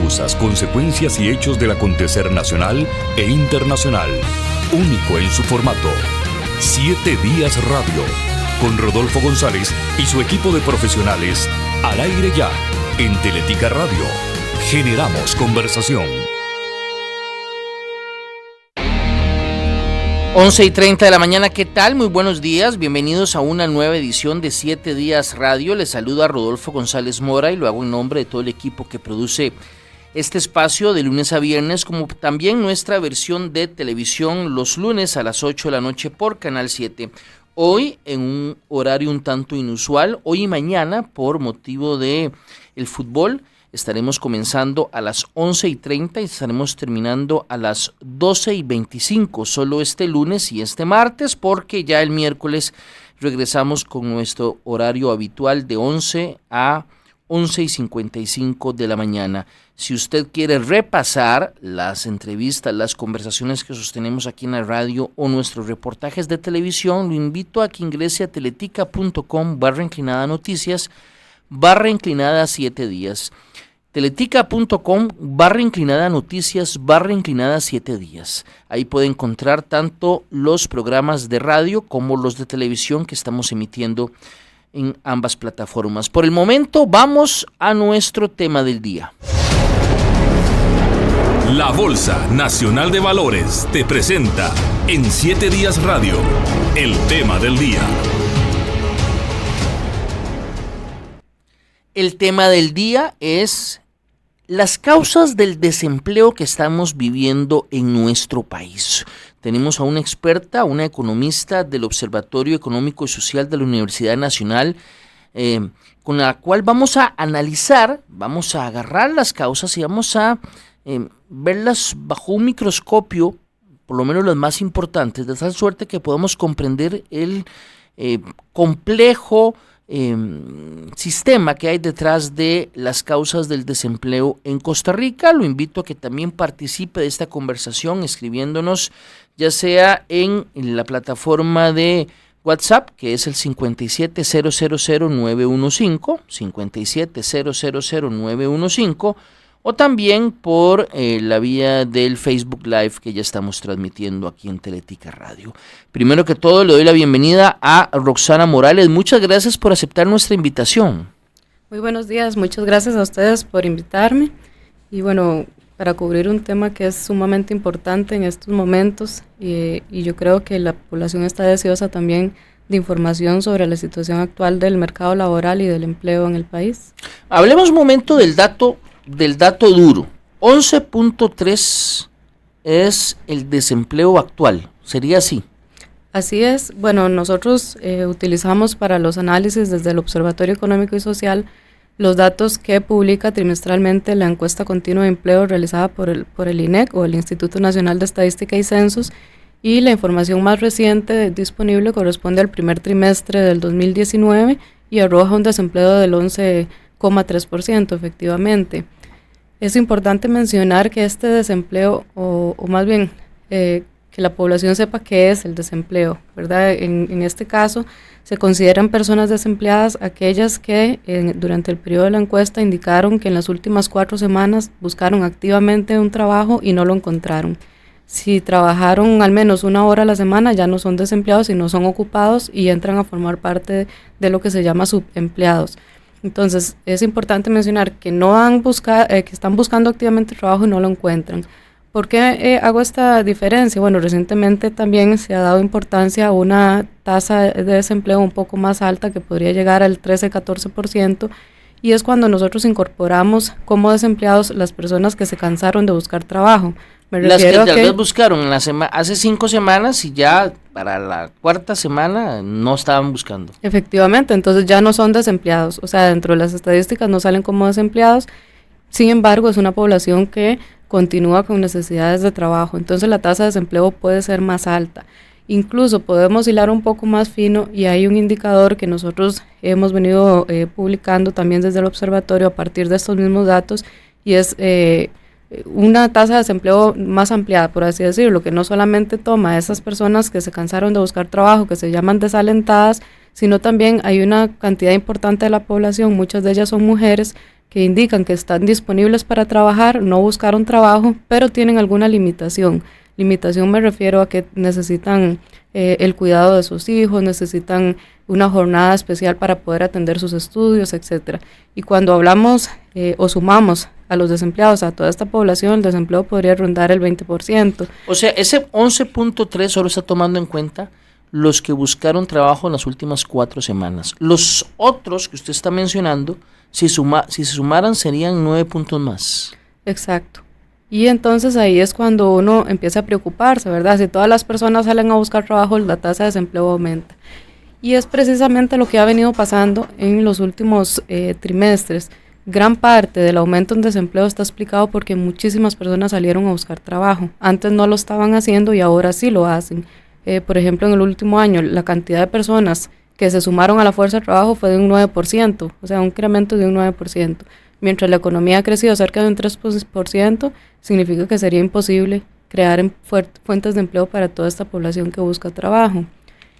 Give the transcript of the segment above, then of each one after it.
causas, consecuencias y hechos del acontecer nacional e internacional. Único en su formato. 7 Días Radio. Con Rodolfo González y su equipo de profesionales. Al aire ya. En Teletica Radio. Generamos conversación. 11:30 de la mañana, ¿qué tal? Muy buenos días, bienvenidos a una nueva edición de 7 Días Radio. Les saluda Rodolfo González Mora y lo hago en nombre de todo el equipo que produce este espacio de lunes a viernes, como también nuestra versión de televisión los lunes a las 8 de la noche por Canal 7. Hoy en un horario un tanto inusual, hoy y mañana por motivo de el fútbol. Estaremos comenzando a las 11:30 y estaremos terminando a las 12:25, solo este lunes y este martes, porque ya el miércoles regresamos con nuestro horario habitual de 11 a 11:55 de la mañana. Si usted quiere repasar las entrevistas, las conversaciones que sostenemos aquí en la radio o nuestros reportajes de televisión, lo invito a que ingrese a teletica.com/noticias, /7 días. teletica.com/noticias, /7 días. Ahí puede encontrar tanto los programas de radio como los de televisión que estamos emitiendo en ambas plataformas. Por el momento, vamos a nuestro tema del día. La Bolsa Nacional de Valores te presenta en 7 Días Radio el tema del día. El tema del día es las causas del desempleo que estamos viviendo en nuestro país. Tenemos a una experta, una economista del Observatorio Económico y Social de la Universidad Nacional, con la cual vamos a analizar, vamos a agarrar las causas y vamos a verlas bajo un microscopio, por lo menos las más importantes, de tal suerte que podamos comprender el complejo sistema que hay detrás de las causas del desempleo en Costa Rica. Lo invito a que también participe de esta conversación escribiéndonos, ya sea en la plataforma de WhatsApp, que es el 57000915, 57000915, o también por la vía del Facebook Live que ya estamos transmitiendo aquí en Teletica Radio. Primero que todo, le doy la bienvenida a Roxana Morales. Muchas gracias por aceptar nuestra invitación. Muy buenos días, muchas gracias a ustedes por invitarme. Y bueno, para cubrir un tema que es sumamente importante en estos momentos, y yo creo que la población está deseosa también de información sobre la situación actual del mercado laboral y del empleo en el país. Hablemos un momento del dato duro. 11.3 es el desempleo actual, ¿sería así? Así es. Bueno, nosotros utilizamos para los análisis desde el Observatorio Económico y Social los datos que publica trimestralmente la encuesta continua de empleo realizada por el INEC o el Instituto Nacional de Estadística y Censos, y la información más reciente disponible corresponde al primer trimestre del 2019 y arroja un desempleo del 11,3% efectivamente. Es importante mencionar que este desempleo, o más bien que la población sepa qué es el desempleo, ¿verdad? En este caso se consideran personas desempleadas aquellas que durante el periodo de la encuesta indicaron que en las últimas 4 semanas buscaron activamente un trabajo y no lo encontraron. Si trabajaron al menos 1 hora a la semana ya no son desempleados, sino son ocupados y entran a formar parte de lo que se llama subempleados. Entonces, es importante mencionar que que están buscando activamente trabajo y no lo encuentran. ¿Por qué hago esta diferencia? Bueno, recientemente también se ha dado importancia a una tasa de desempleo un poco más alta que podría llegar al 13-14%, y es cuando nosotros incorporamos como desempleados las personas que se cansaron de buscar trabajo. Las que tal vez buscaron hace 5 semanas y ya para la 4ª semana no estaban buscando. Efectivamente, entonces ya no son desempleados, o sea, dentro de las estadísticas no salen como desempleados. Sin embargo, es una población que continúa con necesidades de trabajo, entonces la tasa de desempleo puede ser más alta. Incluso podemos hilar un poco más fino, y hay un indicador que nosotros hemos venido publicando también desde el observatorio a partir de estos mismos datos, y es una tasa de desempleo más ampliada, por así decirlo, que no solamente toma a esas personas que se cansaron de buscar trabajo, que se llaman desalentadas, sino también hay una cantidad importante de la población, muchas de ellas son mujeres, que indican que están disponibles para trabajar, no buscaron trabajo, pero tienen alguna limitación. Limitación me refiero a que necesitan el cuidado de sus hijos, necesitan una jornada especial para poder atender sus estudios, etcétera. Y cuando hablamos o sumamos a los desempleados, a toda esta población, el desempleo podría rondar el 20%. O sea, ese 11.3 solo está tomando en cuenta los que buscaron trabajo en las últimas 4 semanas. Los otros que usted está mencionando, si se sumaran, serían 9 puntos más. Exacto. Y entonces ahí es cuando uno empieza a preocuparse, ¿verdad? Si todas las personas salen a buscar trabajo, la tasa de desempleo aumenta. Y es precisamente lo que ha venido pasando en los últimos trimestres. Gran parte del aumento en desempleo está explicado porque muchísimas personas salieron a buscar trabajo. Antes no lo estaban haciendo y ahora sí lo hacen. Por ejemplo, en el último año, la cantidad de personas que se sumaron a la fuerza de trabajo fue de un 9%, o sea, un incremento de un 9%. Mientras la economía ha crecido cerca de un 3%, significa que sería imposible crear fuentes de empleo para toda esta población que busca trabajo.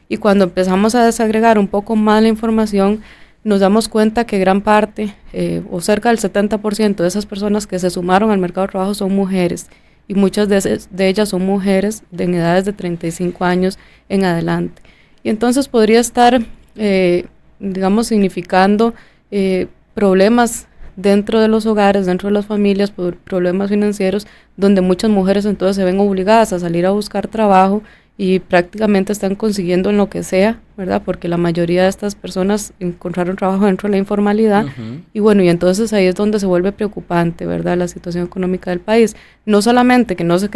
Y cuando empezamos a desagregar un poco más la información, nos damos cuenta que gran parte, o cerca del 70% de esas personas que se sumaron al mercado de trabajo son mujeres, y muchas de ellas son mujeres en edades de 35 años en adelante. Y entonces podría estar, digamos, significando problemas dentro de los hogares, dentro de las familias, por problemas financieros, donde muchas mujeres entonces se ven obligadas a salir a buscar trabajo y prácticamente están consiguiendo en lo que sea, ¿verdad? Porque la mayoría de estas personas encontraron trabajo dentro de la informalidad. Y bueno, y entonces ahí es donde se vuelve preocupante, ¿verdad? La situación económica del país. No solamente que no se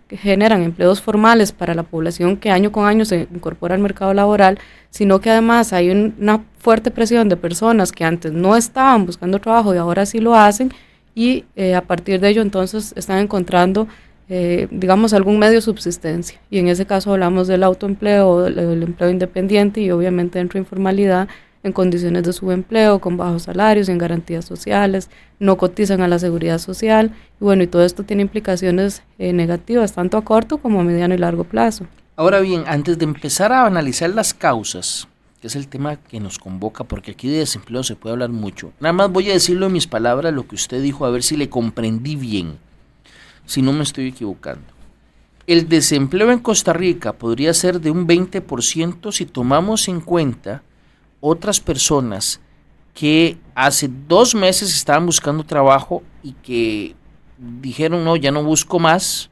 generan empleos formales para la población que año con año se incorpora al mercado laboral, sino que además hay una fuerte presión de personas que antes no estaban buscando trabajo y ahora sí lo hacen, y a partir de ello entonces están encontrando digamos algún medio de subsistencia, y en ese caso hablamos del autoempleo, del empleo independiente, y obviamente dentro de informalidad en condiciones de subempleo, con bajos salarios, sin garantías sociales, no cotizan a la seguridad social, y bueno, y todo esto tiene implicaciones negativas tanto a corto como a mediano y largo plazo. Ahora bien, antes de empezar a analizar las causas, que es el tema que nos convoca, porque aquí de desempleo se puede hablar mucho, nada más voy a decirlo en mis palabras lo que usted dijo, a ver si le comprendí bien, si no me estoy equivocando. El desempleo en Costa Rica podría ser de un 20% si tomamos en cuenta otras personas que hace 2 meses estaban buscando trabajo y que dijeron no, ya no busco más,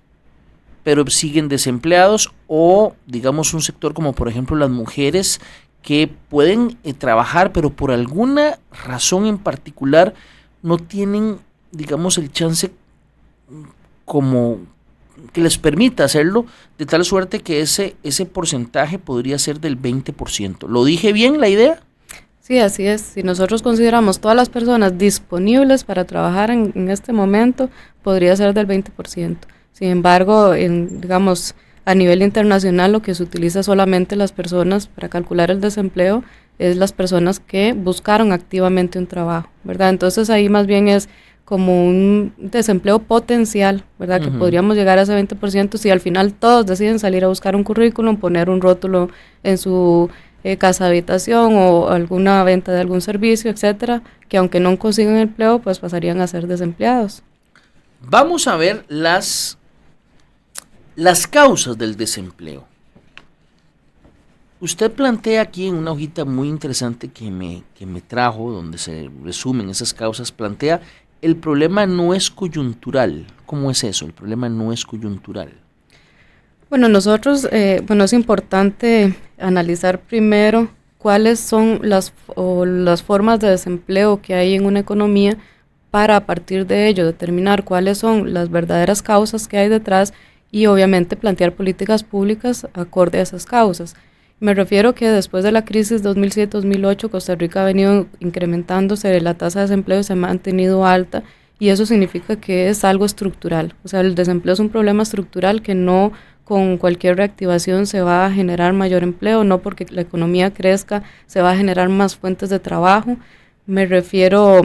pero siguen desempleados, o digamos un sector como por ejemplo las mujeres que pueden trabajar, pero por alguna razón en particular no tienen, digamos, el chance como que les permita hacerlo, de tal suerte que ese porcentaje podría ser del 20%. ¿Lo dije bien la idea? Sí, así es. Si nosotros consideramos todas las personas disponibles para trabajar en este momento, podría ser del 20%. Sin embargo, digamos, a nivel internacional lo que se utiliza solamente las personas para calcular el desempleo es las personas que buscaron activamente un trabajo, ¿verdad? Entonces ahí más bien es como un desempleo potencial, ¿verdad? Que podríamos llegar a ese 20% si al final todos deciden salir a buscar un currículum, poner un rótulo en su casa de habitación o alguna venta de algún servicio, etcétera, que aunque no consigan empleo, pues pasarían a ser desempleados. Vamos a ver las causas del desempleo. Usted plantea aquí en una hojita muy interesante que me trajo, donde se resumen esas causas, plantea el problema no es coyuntural. ¿Cómo es eso? El problema no es coyuntural. Bueno, nosotros, es importante analizar primero cuáles son las formas de desempleo que hay en una economía para a partir de ello determinar cuáles son las verdaderas causas que hay detrás y obviamente plantear políticas públicas acorde a esas causas. Me refiero que después de la crisis 2007-2008, Costa Rica ha venido incrementándose, la tasa de desempleo se ha mantenido alta y eso significa que es algo estructural. O sea, el desempleo es un problema estructural que no con cualquier reactivación se va a generar mayor empleo, no porque la economía crezca se va a generar más fuentes de trabajo. Me refiero,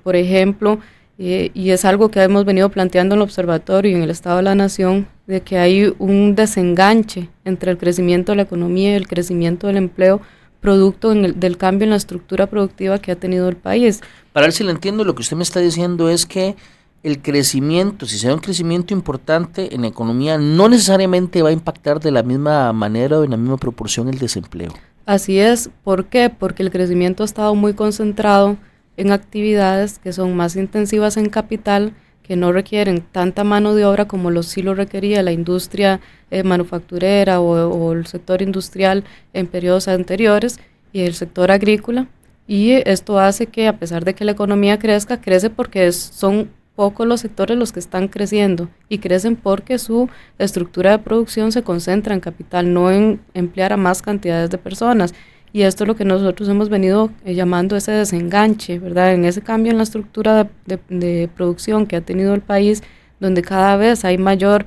por ejemplo, y es algo que hemos venido planteando en el observatorio y en el Estado de la Nación, de que hay un desenganche entre el crecimiento de la economía y el crecimiento del empleo, producto del cambio en la estructura productiva que ha tenido el país. Para ver si le entiendo, lo que usted me está diciendo es que el crecimiento, si se da un crecimiento importante en la economía, no necesariamente va a impactar de la misma manera o en la misma proporción el desempleo. Así es. ¿Por qué? Porque el crecimiento ha estado muy concentrado en actividades que son más intensivas en capital, que no requieren tanta mano de obra como sí lo requería la industria manufacturera o el sector industrial en periodos anteriores, y el sector agrícola. Y esto hace que, a pesar de que la economía crece porque son pocos los sectores los que están creciendo, y crecen porque su estructura de producción se concentra en capital, no en emplear a más cantidades de personas. Y esto es lo que nosotros hemos venido llamando ese desenganche, ¿verdad? En ese cambio en la estructura de producción que ha tenido el país, donde cada vez hay mayor,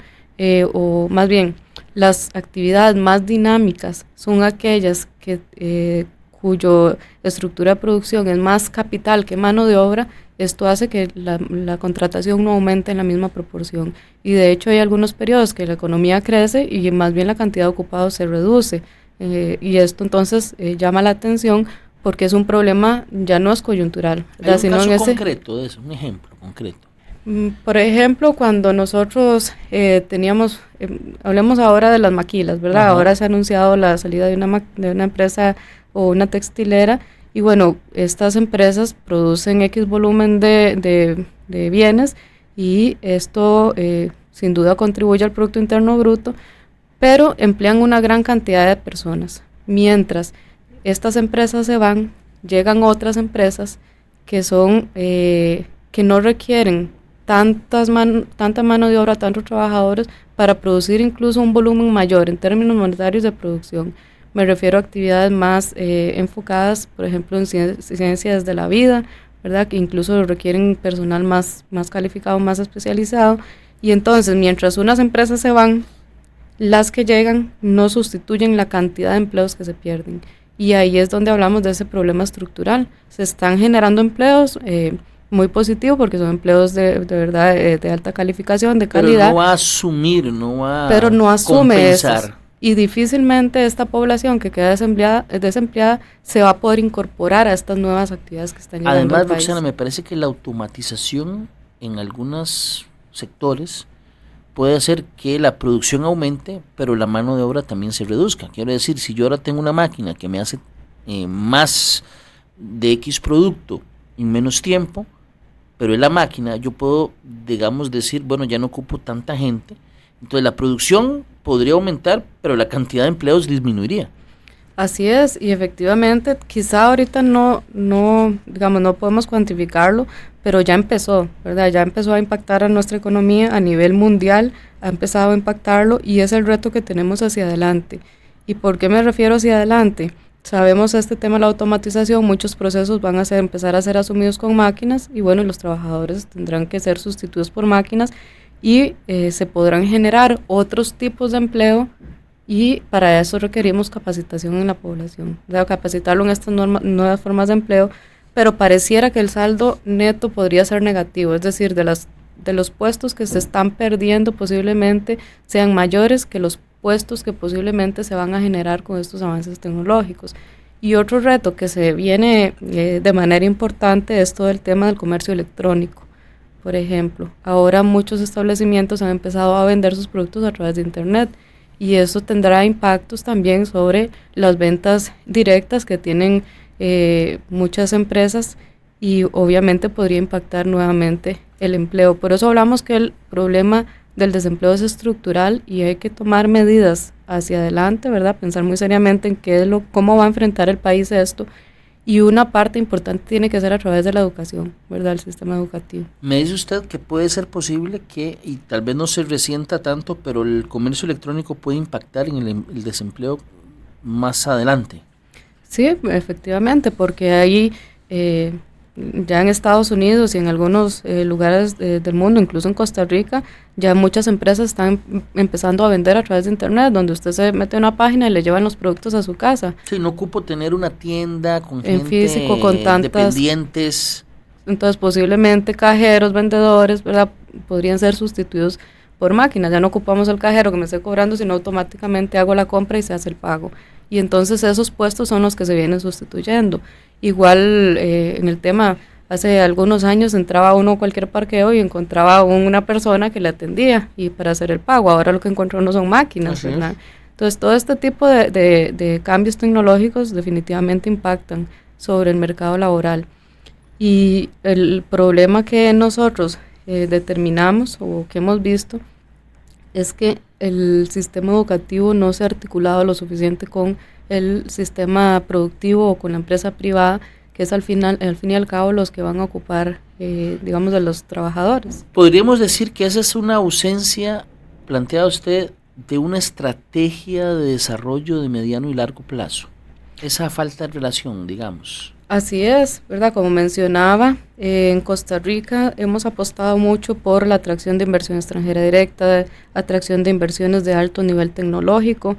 o más bien, las actividades más dinámicas son aquellas cuyo estructura de producción es más capital que mano de obra. Esto hace que la contratación no aumente en la misma proporción. Y de hecho hay algunos periodos que la economía crece y más bien la cantidad de ocupados se reduce. Y esto entonces llama la atención porque es un problema, ya no es coyuntural. Hay un caso concreto de eso, un ejemplo concreto. Por ejemplo, cuando nosotros teníamos, hablemos ahora de las maquilas, ¿verdad? Ajá. Ahora se ha anunciado la salida de una empresa o una textilera, y bueno, estas empresas producen X volumen de bienes, y esto sin duda contribuye al Producto Interno Bruto, pero emplean una gran cantidad de personas. Mientras estas empresas se van, llegan otras empresas que son que no requieren tanta mano de obra, tantos trabajadores, para producir incluso un volumen mayor en términos monetarios de producción. Me refiero a actividades más enfocadas, por ejemplo, en ciencias de la vida, ¿verdad? Que incluso requieren personal más calificado, más especializado. Y entonces, mientras unas empresas se van, las que llegan no sustituyen la cantidad de empleos que se pierden. Y ahí es donde hablamos de ese problema estructural. Se están generando empleos muy positivos porque son empleos de verdad de alta calificación, de calidad. Pero no va a asumir, no va pero no asume compensar. Eso. Y difícilmente esta población que queda desempleada se va a poder incorporar a estas nuevas actividades que están llegando al país. Además, Roxana, me parece que la automatización en algunos sectores puede hacer que la producción aumente, pero la mano de obra también se reduzca. Quiero decir, si yo ahora tengo una máquina que me hace más de X producto en menos tiempo, pero es la máquina, yo puedo, digamos, decir, bueno, ya no ocupo tanta gente, entonces la producción podría aumentar, pero la cantidad de empleos disminuiría. Así es, y efectivamente, quizá ahorita no podemos cuantificarlo, pero ya empezó, ¿verdad? Ya empezó a impactar a nuestra economía a nivel mundial, ha empezado a impactarlo, y es el reto que tenemos hacia adelante. ¿Y por qué me refiero hacia adelante? Sabemos este tema de la automatización, muchos procesos van a empezar a ser asumidos con máquinas, y bueno, los trabajadores tendrán que ser sustituidos por máquinas, y se podrán generar otros tipos de empleo, y para eso requerimos capacitación en la población, capacitarlo en estas nuevas formas de empleo, pero pareciera que el saldo neto podría ser negativo, es decir, de los puestos que se están perdiendo posiblemente sean mayores que los puestos que posiblemente se van a generar con estos avances tecnológicos. Y otro reto que se viene de manera importante es todo el tema del comercio electrónico. Por ejemplo, ahora muchos establecimientos han empezado a vender sus productos a través de Internet, y eso tendrá impactos también sobre las ventas directas que tienen muchas empresas, y obviamente podría impactar nuevamente el empleo. Por eso hablamos que el problema del desempleo es estructural y hay que tomar medidas hacia adelante, ¿verdad? Pensar muy seriamente en cómo va a enfrentar el país esto, y una parte importante tiene que ser a través de la educación, ¿verdad? El sistema educativo. Me dice usted que puede ser posible que, y tal vez no se resienta tanto, pero el comercio electrónico puede impactar en el desempleo más adelante. Sí, efectivamente, porque ahí ya en Estados Unidos y en algunos lugares del mundo, incluso en Costa Rica, ya muchas empresas están empezando a vender a través de Internet, donde usted se mete en una página y le llevan los productos a su casa. Sí, no ocupo tener una tienda con en gente físico, con tantas dependientes. Entonces posiblemente cajeros, vendedores, ¿verdad?, podrían ser sustituidos por máquinas. Ya no ocupamos el cajero que me esté cobrando, sino automáticamente hago la compra y se hace el pago. y entonces esos puestos son los que se vienen sustituyendo. Igual en el tema, hace algunos años entraba uno a cualquier parqueo y encontraba una persona que le atendía y para hacer el pago. Ahora lo que encuentra uno son máquinas, ¿verdad? Entonces todo este tipo de cambios tecnológicos definitivamente impactan sobre el mercado laboral. Y el problema que nosotros determinamos o que hemos visto es que el sistema educativo no se ha articulado lo suficiente con el sistema productivo o con la empresa privada, que es al fin y al cabo los que van a ocupar, digamos, de los trabajadores. ¿Podríamos decir que esa es una ausencia, plantea usted, de una estrategia de desarrollo de mediano y largo plazo? Esa falta de relación, digamos. Así es, ¿verdad? Como mencionaba, en Costa Rica hemos apostado mucho por la atracción de inversión extranjera directa, atracción de inversiones de alto nivel tecnológico,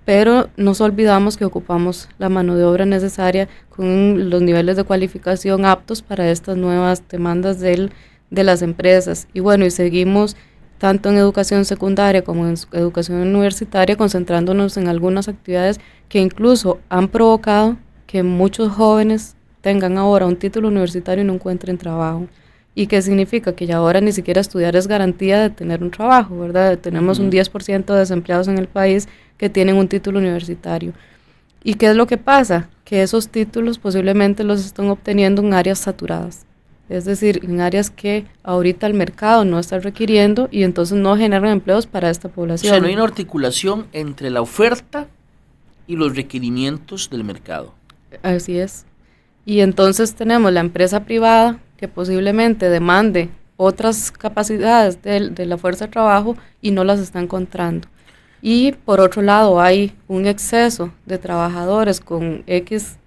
pero nos olvidamos que ocupamos la mano de obra necesaria con los niveles de cualificación aptos para estas nuevas demandas de las empresas. Y bueno, y seguimos tanto en educación secundaria como en educación universitaria, concentrándonos en algunas actividades que incluso han provocado que muchos jóvenes tengan ahora un título universitario y no encuentren trabajo. ¿Y qué significa? Que ya ahora ni siquiera estudiar es garantía de tener un trabajo, ¿verdad? Tenemos un 10% de desempleados en el país que tienen un título universitario. ¿Y qué es lo que pasa? Que esos títulos posiblemente los están obteniendo en áreas saturadas. Es decir, en áreas que ahorita el mercado no está requiriendo y entonces no generan empleos para esta población. O sea, no hay una articulación entre la oferta y los requerimientos del mercado. Así es. Y entonces tenemos la empresa privada que posiblemente demande otras capacidades de la fuerza de trabajo y no las está encontrando. Y por otro lado hay un exceso de trabajadores con X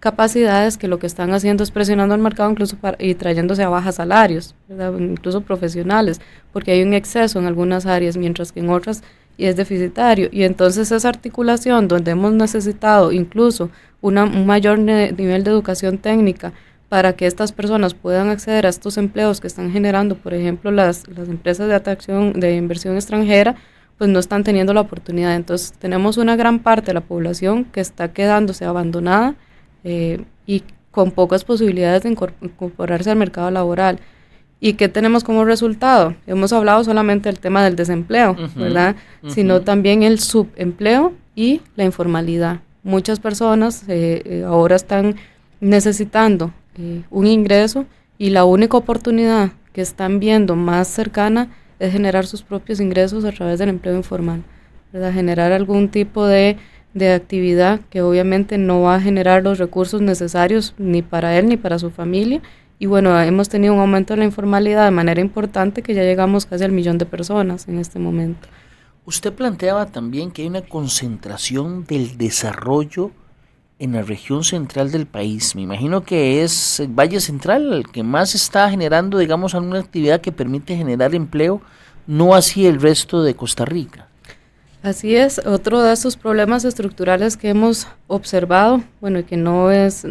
capacidades que lo que están haciendo es presionando al mercado incluso y trayéndose a bajos salarios, ¿verdad? Incluso profesionales, porque hay un exceso en algunas áreas, mientras que en otras y es deficitario. Y entonces esa articulación donde hemos necesitado incluso un mayor nivel de educación técnica para que estas personas puedan acceder a estos empleos que están generando, por ejemplo, las empresas de atracción de inversión extranjera, pues no están teniendo la oportunidad. Entonces tenemos una gran parte de la población que está quedándose abandonada y con pocas posibilidades de incorporarse al mercado laboral. ¿Y qué tenemos como resultado? Hemos hablado solamente del tema del desempleo, ¿verdad? Sino también el subempleo y la informalidad. Muchas personas ahora están necesitando un ingreso y la única oportunidad que están viendo más cercana es generar sus propios ingresos a través del empleo informal, ¿verdad? Generar algún tipo de actividad que obviamente no va a generar los recursos necesarios ni para él ni para su familia. Y bueno, hemos tenido un aumento de la informalidad de manera importante que ya llegamos casi al 1.000.000 de personas en este momento. Usted planteaba también que hay una concentración del desarrollo en la región central del país. Me imagino que es el Valle Central el que más está generando, digamos, alguna actividad que permite generar empleo, no así el resto de Costa Rica. Así es, otro de esos problemas estructurales que hemos observado, bueno, y que no es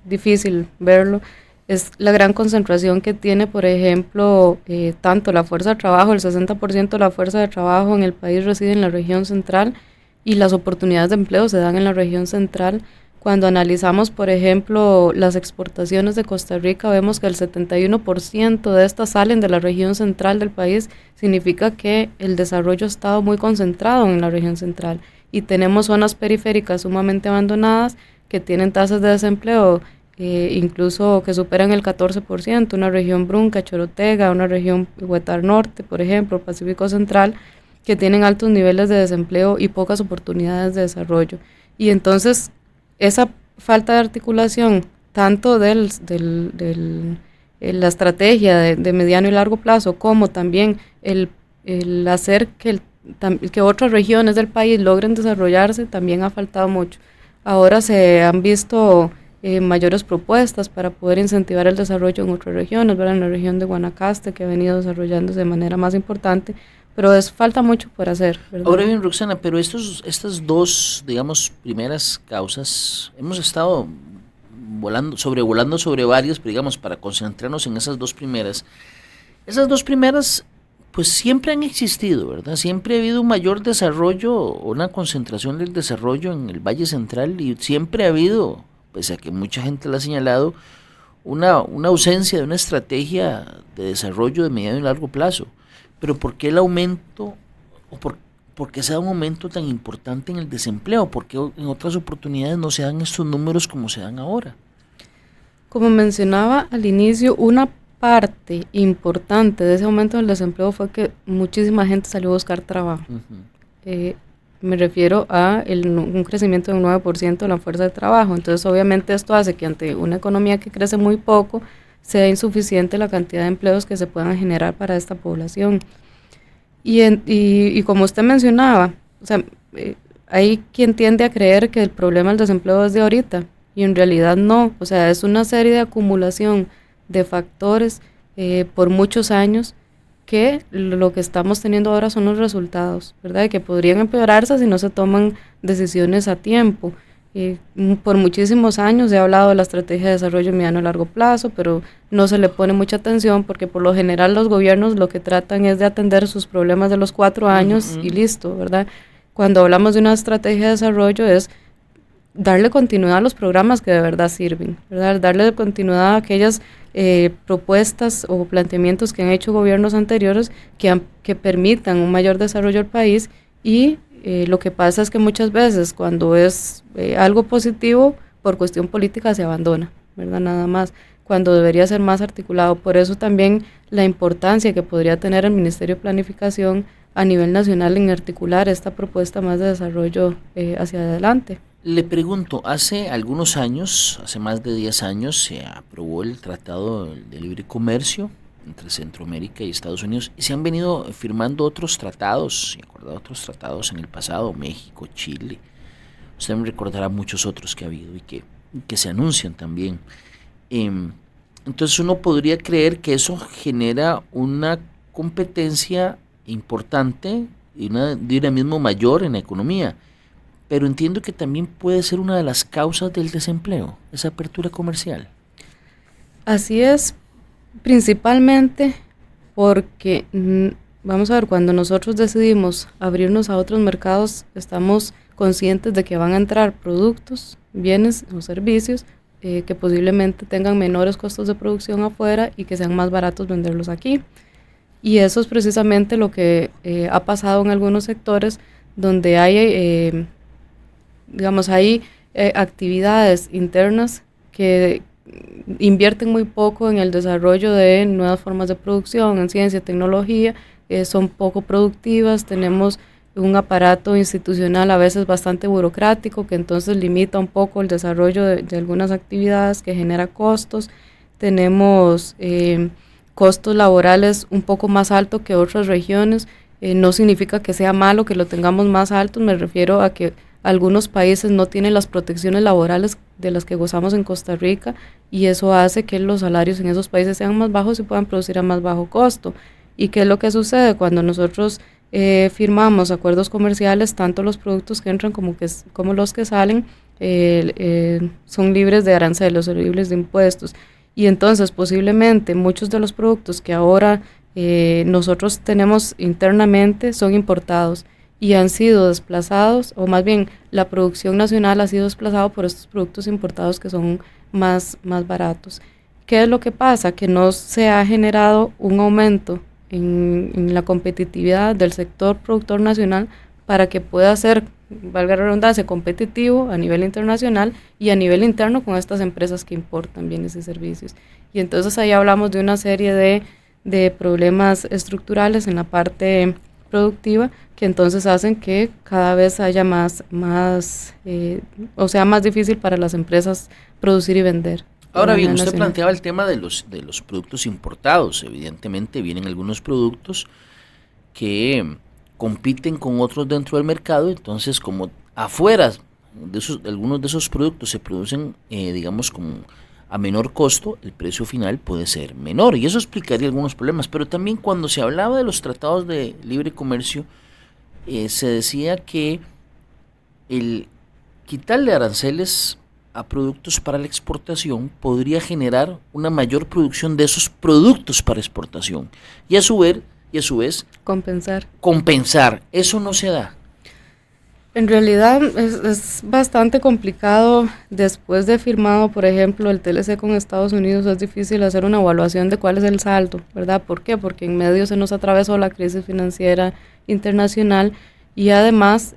difícil verlo, es la gran concentración que tiene, por ejemplo, tanto la fuerza de trabajo, el 60% de la fuerza de trabajo en el país reside en la región central y las oportunidades de empleo se dan en la región central. Cuando analizamos, por ejemplo, las exportaciones de Costa Rica, vemos que el 71% de estas salen de la región central del país, significa que el desarrollo ha estado muy concentrado en la región central y tenemos zonas periféricas sumamente abandonadas que tienen tasas de desempleo incluso que superan el 14%, una región Brunca, Chorotega, una región Huetar Norte, por ejemplo, Pacífico Central, que tienen altos niveles de desempleo y pocas oportunidades de desarrollo. Y entonces, esa falta de articulación, tanto de la estrategia de mediano y largo plazo, como también el hacer que otras regiones del país logren desarrollarse, también ha faltado mucho. Ahora se han visto mayores propuestas para poder incentivar el desarrollo en otras regiones, ¿verdad? En la región de Guanacaste, que ha venido desarrollándose de manera más importante, pero falta mucho por hacer, ¿verdad? Ahora bien, Roxana, pero estas dos, digamos, primeras causas, hemos estado sobrevolando sobre varias, pero digamos, para concentrarnos en esas dos primeras pues siempre han existido, ¿verdad? Siempre ha habido un mayor desarrollo, una concentración del desarrollo en el Valle Central y siempre ha habido, pese a que mucha gente lo ha señalado, una ausencia de una estrategia de desarrollo de mediano y largo plazo. Pero ¿por qué el aumento o por qué se da un aumento tan importante en el desempleo? ¿Por qué en otras oportunidades no se dan estos números como se dan ahora? Como mencionaba al inicio, una parte importante de ese aumento del desempleo fue que muchísima gente salió a buscar trabajo. Me refiero a un crecimiento de un 9% de la fuerza de trabajo. Entonces, obviamente, esto hace que ante una economía que crece muy poco, sea insuficiente la cantidad de empleos que se puedan generar para esta población. Y como usted mencionaba, o sea, hay quien tiende a creer que el problema del desempleo es de ahorita, y en realidad no. O sea, es una serie de acumulación de factores por muchos años, que lo que estamos teniendo ahora son los resultados, ¿verdad? Y que podrían empeorarse si no se toman decisiones a tiempo. Por muchísimos años se ha hablado de la estrategia de desarrollo mediano a largo plazo, pero no se le pone mucha atención porque por lo general los gobiernos lo que tratan es de atender sus problemas de los 4 años y listo, ¿verdad? Cuando hablamos de una estrategia de desarrollo es darle continuidad a los programas que de verdad sirven, ¿verdad? Darle continuidad a aquellas propuestas o planteamientos que han hecho gobiernos anteriores que permitan un mayor desarrollo al país. Y lo que pasa es que muchas veces cuando es algo positivo, por cuestión política se abandona, ¿verdad? Nada más, cuando debería ser más articulado. Por eso también la importancia que podría tener el Ministerio de Planificación a nivel nacional en articular esta propuesta más de desarrollo hacia adelante. Le pregunto, hace algunos años, hace más de 10 años, se aprobó el Tratado de Libre Comercio entre Centroamérica y Estados Unidos, y se han venido firmando otros tratados, y acordado otros tratados en el pasado, México, Chile. Usted me recordará muchos otros que ha habido y que se anuncian también. Entonces uno podría creer que eso genera una competencia importante y un dinamismo mayor en la economía. Pero entiendo que también puede ser una de las causas del desempleo, esa apertura comercial. Así es, principalmente porque, vamos a ver, cuando nosotros decidimos abrirnos a otros mercados, estamos conscientes de que van a entrar productos, bienes o servicios que posiblemente tengan menores costos de producción afuera y que sean más baratos venderlos aquí. Y eso es precisamente lo que ha pasado en algunos sectores donde hay hay actividades internas que invierten muy poco en el desarrollo de nuevas formas de producción, en ciencia, tecnología, son poco productivas, tenemos un aparato institucional a veces bastante burocrático que entonces limita un poco el desarrollo de algunas actividades, que genera costos, tenemos costos laborales un poco más altos que otras regiones. No significa que sea malo que lo tengamos más altos, me refiero a que algunos países no tienen las protecciones laborales de las que gozamos en Costa Rica, y eso hace que los salarios en esos países sean más bajos y puedan producir a más bajo costo. ¿Y qué es lo que sucede? Cuando nosotros firmamos acuerdos comerciales, tanto los productos que entran como los que salen son libres de aranceles o libres de impuestos. Y entonces posiblemente muchos de los productos que ahora nosotros tenemos internamente son importados y han sido desplazados, o más bien la producción nacional ha sido desplazada por estos productos importados que son más baratos. ¿Qué es lo que pasa? Que no se ha generado un aumento en la competitividad del sector productor nacional para que pueda ser, valga la redundancia, competitivo a nivel internacional y a nivel interno con estas empresas que importan bienes y servicios. Y entonces ahí hablamos de una serie de problemas estructurales en la parte productiva, que entonces hacen que cada vez haya más difícil para las empresas producir y vender. Ahora bien, usted planteaba el tema de los productos importados. Evidentemente vienen algunos productos que compiten con otros dentro del mercado, entonces como afuera de algunos de esos productos se producen, a menor costo, el precio final puede ser menor, y eso explicaría algunos problemas. Pero también cuando se hablaba de los tratados de libre comercio, se decía que el quitarle aranceles a productos para la exportación podría generar una mayor producción de esos productos para exportación, y a su vez y a su vez compensar. Eso no se da. En realidad es bastante complicado. Después de firmado, por ejemplo, el TLC con Estados Unidos, es difícil hacer una evaluación de cuál es el saldo, ¿verdad? ¿Por qué? Porque en medio se nos atravesó la crisis financiera internacional y además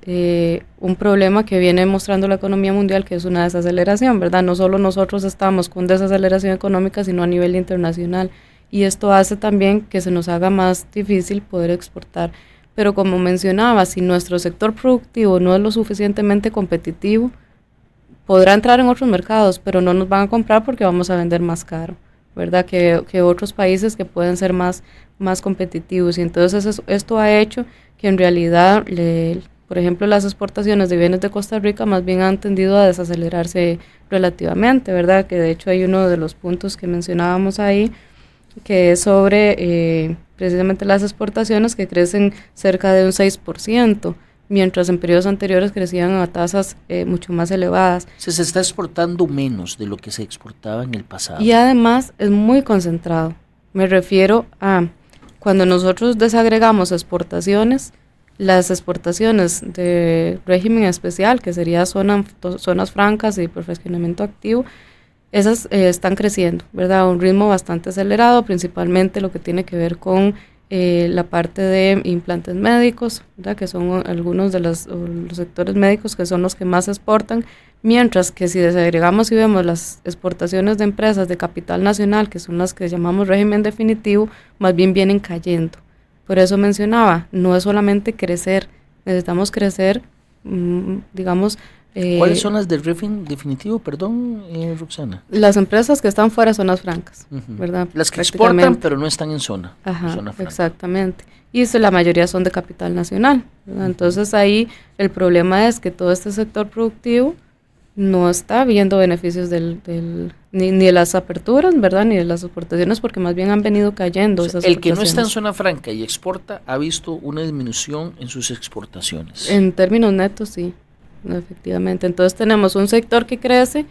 un problema que viene mostrando la economía mundial, que es una desaceleración, ¿verdad? No solo nosotros estamos con desaceleración económica, sino a nivel internacional. Y esto hace también que se nos haga más difícil poder exportar. Pero como mencionaba, si nuestro sector productivo no es lo suficientemente competitivo, podrá entrar en otros mercados, pero no nos van a comprar porque vamos a vender más caro, ¿verdad? Que otros países que pueden ser más competitivos. Y entonces esto ha hecho que en realidad, por ejemplo, las exportaciones de bienes de Costa Rica más bien han tendido a desacelerarse relativamente, ¿verdad? Que de hecho hay uno de los puntos que mencionábamos ahí, que es sobre precisamente las exportaciones, que crecen cerca de un 6%, mientras en periodos anteriores crecían a tasas mucho más elevadas. Se está exportando menos de lo que se exportaba en el pasado. Y además es muy concentrado. Me refiero a cuando nosotros desagregamos exportaciones, las exportaciones de régimen especial, que sería zonas francas y perfeccionamiento activo, esas están creciendo, ¿verdad? A un ritmo bastante acelerado, principalmente lo que tiene que ver con la parte de implantes médicos, ¿verdad? Que son algunos de los sectores médicos que son los que más exportan, mientras que si desagregamos y vemos las exportaciones de empresas de capital nacional, que son las que llamamos régimen definitivo, más bien vienen cayendo. Por eso mencionaba, no es solamente crecer, necesitamos crecer, digamos. ¿Cuáles son las del régimen definitivo, perdón, Roxana? Las empresas que están fuera de zonas francas, ¿verdad? Las que exportan pero no están en zona. Ajá, zona franca. Exactamente. Y la mayoría son de capital nacional, ¿verdad? Entonces ahí el problema es que todo este sector productivo no está viendo beneficios ni de las aperturas, ¿verdad? Ni de las exportaciones, porque más bien han venido cayendo esas el que no está en zona franca y exporta ha visto una disminución en sus exportaciones. En términos netos, sí. Efectivamente, entonces tenemos un sector que crece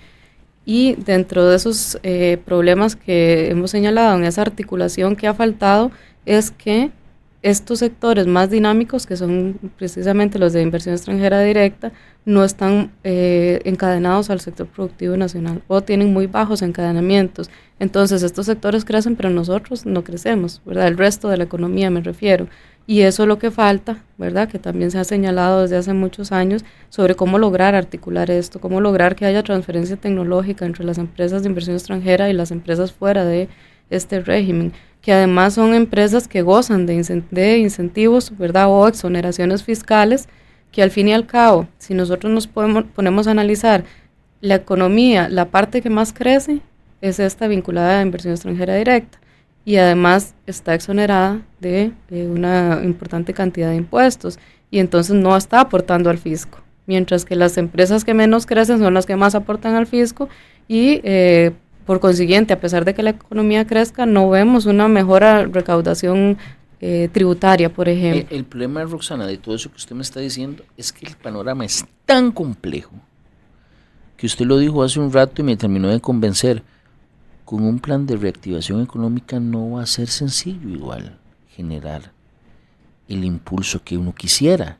y dentro de esos problemas que hemos señalado en esa articulación que ha faltado es que estos sectores más dinámicos, que son precisamente los de inversión extranjera directa, no están encadenados al sector productivo nacional o tienen muy bajos encadenamientos. Entonces estos sectores crecen pero nosotros no crecemos, ¿verdad? El resto de la economía me refiero. Y eso es lo que falta, ¿verdad? Que también se ha señalado desde hace muchos años sobre cómo lograr articular esto, cómo lograr que haya transferencia tecnológica entre las empresas de inversión extranjera y las empresas fuera de este régimen, que además son empresas que gozan de incentivos, ¿verdad? O exoneraciones fiscales, que al fin y al cabo, si nosotros nos ponemos a analizar la economía, la parte que más crece es esta vinculada a inversión extranjera directa. Y además está exonerada de una importante cantidad de impuestos y entonces no está aportando al fisco, mientras que las empresas que menos crecen son las que más aportan al fisco y por consiguiente, a pesar de que la economía crezca, no vemos una mejora recaudación tributaria, por ejemplo. El problema, Roxana, de todo eso que usted me está diciendo es que el panorama es tan complejo que usted lo dijo hace un rato y me terminó de convencer. Con un plan de reactivación económica no va a ser sencillo igual generar el impulso que uno quisiera,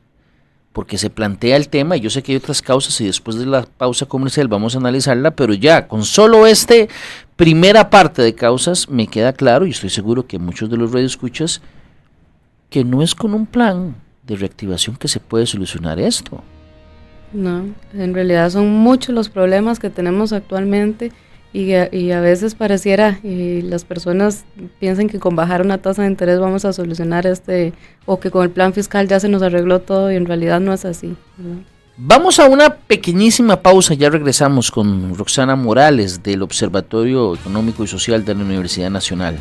porque se plantea el tema, y yo sé que hay otras causas y después de la pausa comercial vamos a analizarla, pero ya con solo primera parte de causas me queda claro, y estoy seguro que muchos de los radioescuchas, que no es con un plan de reactivación que se puede solucionar esto. No, en realidad son muchos los problemas que tenemos actualmente. Y a veces pareciera, y las personas piensan que con bajar una tasa de interés vamos a solucionar o que con el plan fiscal ya se nos arregló todo, y en realidad no es así, ¿verdad? Vamos a una pequeñísima pausa, ya regresamos con Roxana Morales del Observatorio Económico y Social de la Universidad Nacional.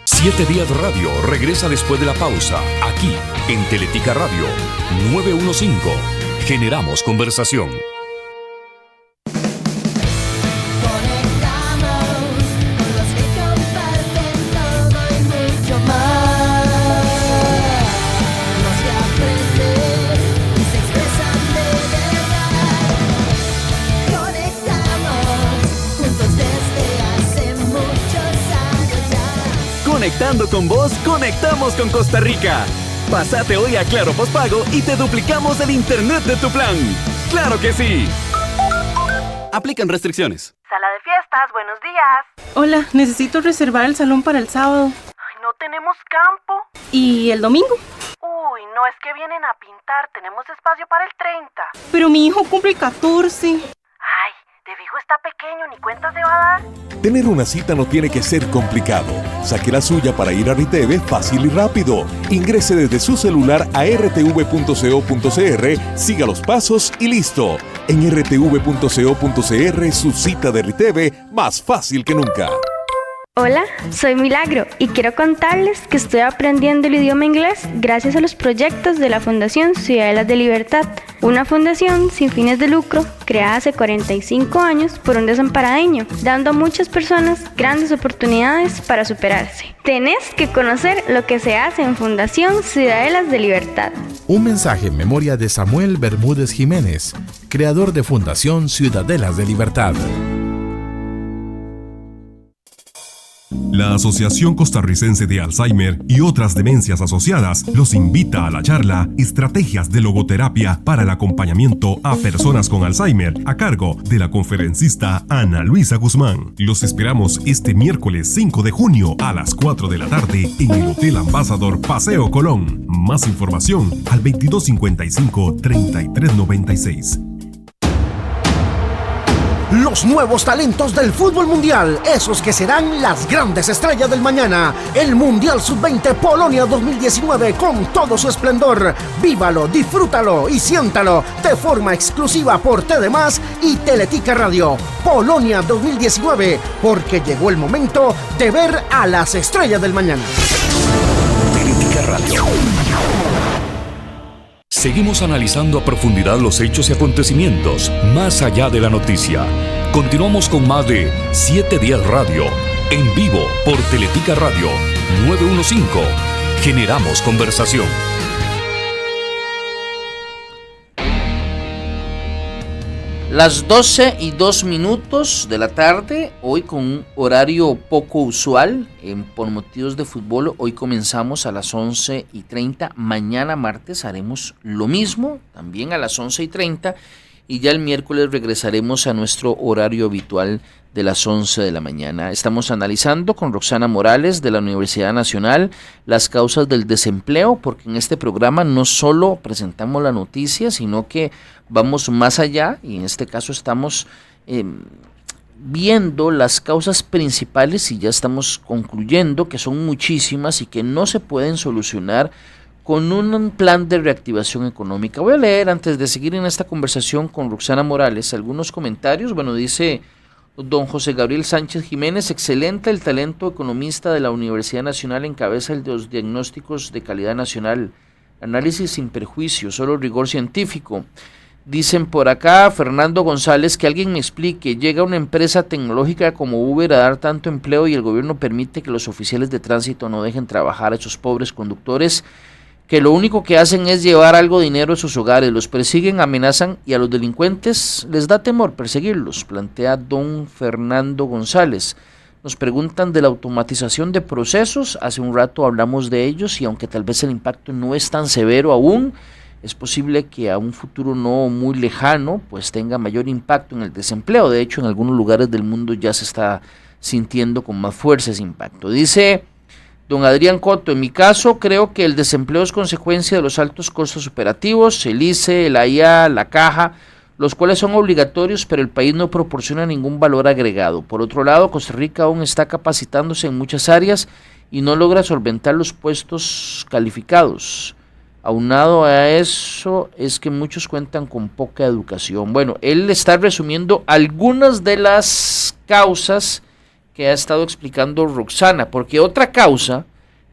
7 Días Radio regresa después de la pausa, aquí en Teletica Radio 915. Generamos conversación. Conectamos juntos desde hace muchos Conectando con vos, conectamos con Costa Rica. Pásate hoy a Claro Postpago y te duplicamos el internet de tu plan. ¡Claro que sí! Aplican restricciones. Sala de fiestas, buenos días. Hola, necesito reservar el salón para el sábado. Ay, no tenemos campo. ¿Y el domingo? Uy, no, es que vienen a pintar, tenemos espacio para el 30. Pero mi hijo cumple el 14. Ay, de fijo está pequeño, ni cuenta se va a dar. Tener una cita no tiene que ser complicado. Saque la suya para ir a RTV fácil y rápido. Ingrese desde su celular a rtv.co.cr, siga los pasos y listo. En rtv.co.cr, su cita de RTV más fácil que nunca. Hola, soy Milagro y quiero contarles que estoy aprendiendo el idioma inglés gracias a los proyectos de la Fundación Ciudadelas de Libertad, una fundación sin fines de lucro creada hace 45 años por un desamparadeño, dando a muchas personas grandes oportunidades para superarse. Tenés que conocer lo que se hace en Fundación Ciudadelas de Libertad. Un mensaje en memoria de Samuel Bermúdez Jiménez, creador de Fundación Ciudadelas de Libertad. La Asociación Costarricense de Alzheimer y otras demencias asociadas los invita a la charla Estrategias de Logoterapia para el acompañamiento a personas con Alzheimer, a cargo de la conferencista Ana Luisa Guzmán. Los esperamos este miércoles 5 de junio a las 4 de la tarde en el Hotel Ambassador Paseo Colón. Más información al 2255-3396. Los nuevos talentos del fútbol mundial, esos que serán las grandes estrellas del mañana. El Mundial Sub-20 Polonia 2019 con todo su esplendor. Vívalo, disfrútalo y siéntalo de forma exclusiva por TD+ y Teletica Radio. Polonia 2019, porque llegó el momento de ver a las estrellas del mañana. Teletica Radio. Seguimos analizando a profundidad los hechos y acontecimientos más allá de la noticia. Continuamos con más de 7 Días Radio, en vivo por Teletica Radio 915. Generamos conversación. Las 12:02 de la tarde, hoy con un horario poco usual por motivos de fútbol. Hoy comenzamos a las 11:30, mañana martes haremos lo mismo, también a las 11:30, y ya el miércoles regresaremos a nuestro horario habitual de las 11 de la mañana. Estamos analizando con Roxana Morales de la Universidad Nacional las causas del desempleo, porque en este programa no solo presentamos la noticia, sino que vamos más allá, y en este caso estamos viendo las causas principales, y ya estamos concluyendo que son muchísimas y que no se pueden solucionar con un plan de reactivación económica. Voy a leer, antes de seguir en esta conversación con Roxana Morales, algunos comentarios. Bueno, dice don José Gabriel Sánchez Jiménez: excelente el talento economista de la Universidad Nacional, encabeza los diagnósticos de calidad nacional, análisis sin perjuicio, solo rigor científico. Dicen por acá, Fernando González, que alguien me explique, llega una empresa tecnológica como Uber a dar tanto empleo y el gobierno permite que los oficiales de tránsito no dejen trabajar a esos pobres conductores que lo único que hacen es llevar algo de dinero a sus hogares, los persiguen, amenazan y a los delincuentes les da temor perseguirlos, plantea don Fernando González. Nos preguntan de la automatización de procesos, hace un rato hablamos de ellos y aunque tal vez el impacto no es tan severo aún, es posible que a un futuro no muy lejano pues tenga mayor impacto en el desempleo. De hecho, en algunos lugares del mundo ya se está sintiendo con más fuerza ese impacto. Dice don Adrián Coto: en mi caso creo que el desempleo es consecuencia de los altos costos operativos, el ICE, el AIA, la caja, los cuales son obligatorios, pero el país no proporciona ningún valor agregado. Por otro lado, Costa Rica aún está capacitándose en muchas áreas y no logra solventar los puestos calificados. Aunado a eso es que muchos cuentan con poca educación. Bueno, él está resumiendo algunas de las causas que ha estado explicando Roxana, porque otra causa